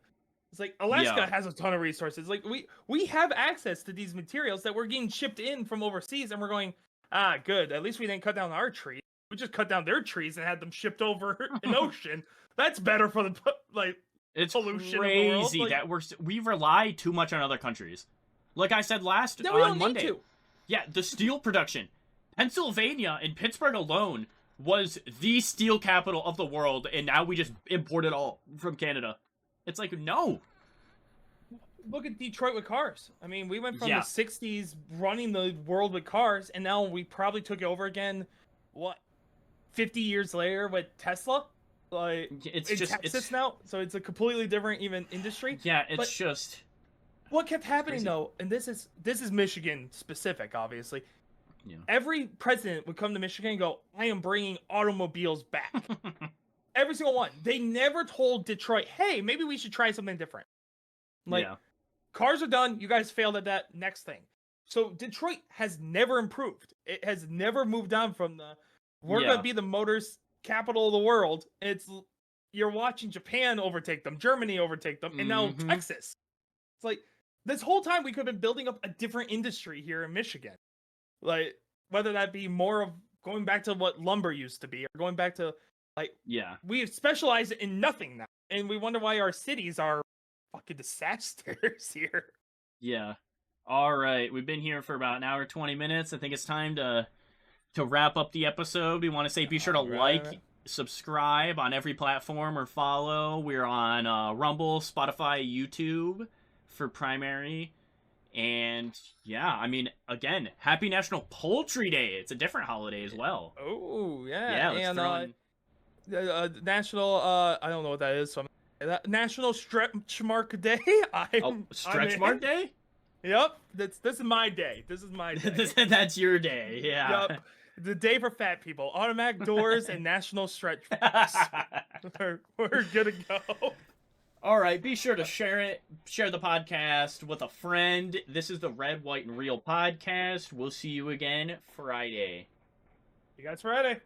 It's like Alaska has a ton of resources. Like we have access to these materials that we're getting shipped in from overseas, and we're going, good. At least we didn't cut down our trees. We just cut down their trees and had them shipped over an ocean. That's better for the It's pollution crazy of the world. that we rely too much on other countries. Like I said last That we on don't Monday. need to. Yeah, the steel production. Pennsylvania and Pittsburgh alone was the steel capital of the world, and now we just import it all from Canada. It's like, no. Look at Detroit with cars. I mean, we went from Yeah. the 60s running the world with cars, and now we probably took it over again, 50 years later with Tesla? Like, It's in just Texas now, so it's a completely different even industry. Yeah, it's But just what kept happening crazy. though, and this is Michigan specific, obviously. Yeah. Every president would come to Michigan and go, "I am bringing automobiles back." Every single one. They never told Detroit, "Hey, maybe we should try something different." Like, yeah. cars are done. You guys failed at that. Next thing. So Detroit has never improved. It has never moved on from we're Yeah. gonna be the motors capital of the world. You're watching Japan overtake them, Germany overtake them, and now Mhm. Texas. It's like this whole time we could have been building up a different industry here in Michigan. Like, whether that be more of going back to what lumber used to be, or going back to Yeah. we specialize in nothing now, and we wonder why our cities are fucking disasters here. Yeah. All right, we've been here for about an hour 20 minutes. I think it's time to wrap up the episode. We want to say be sure to like, subscribe on every platform or follow. We're on Rumble, Spotify, YouTube for primary. And yeah, I mean, again, happy National Poultry Day. It's a different holiday as well. Oh yeah, Yeah, let's and throw in... national I don't know what that is. So National Stretch Mark Day. Stretch Mark Day? Yep, this is my day. This is my day. That's your day. Yeah. Yep, the day for fat people. Automatic doors and National Stretch. we're good to go. All right, be sure to share the podcast with a friend. This is the Red, White, and Real podcast. We'll see you again Friday. You guys ready?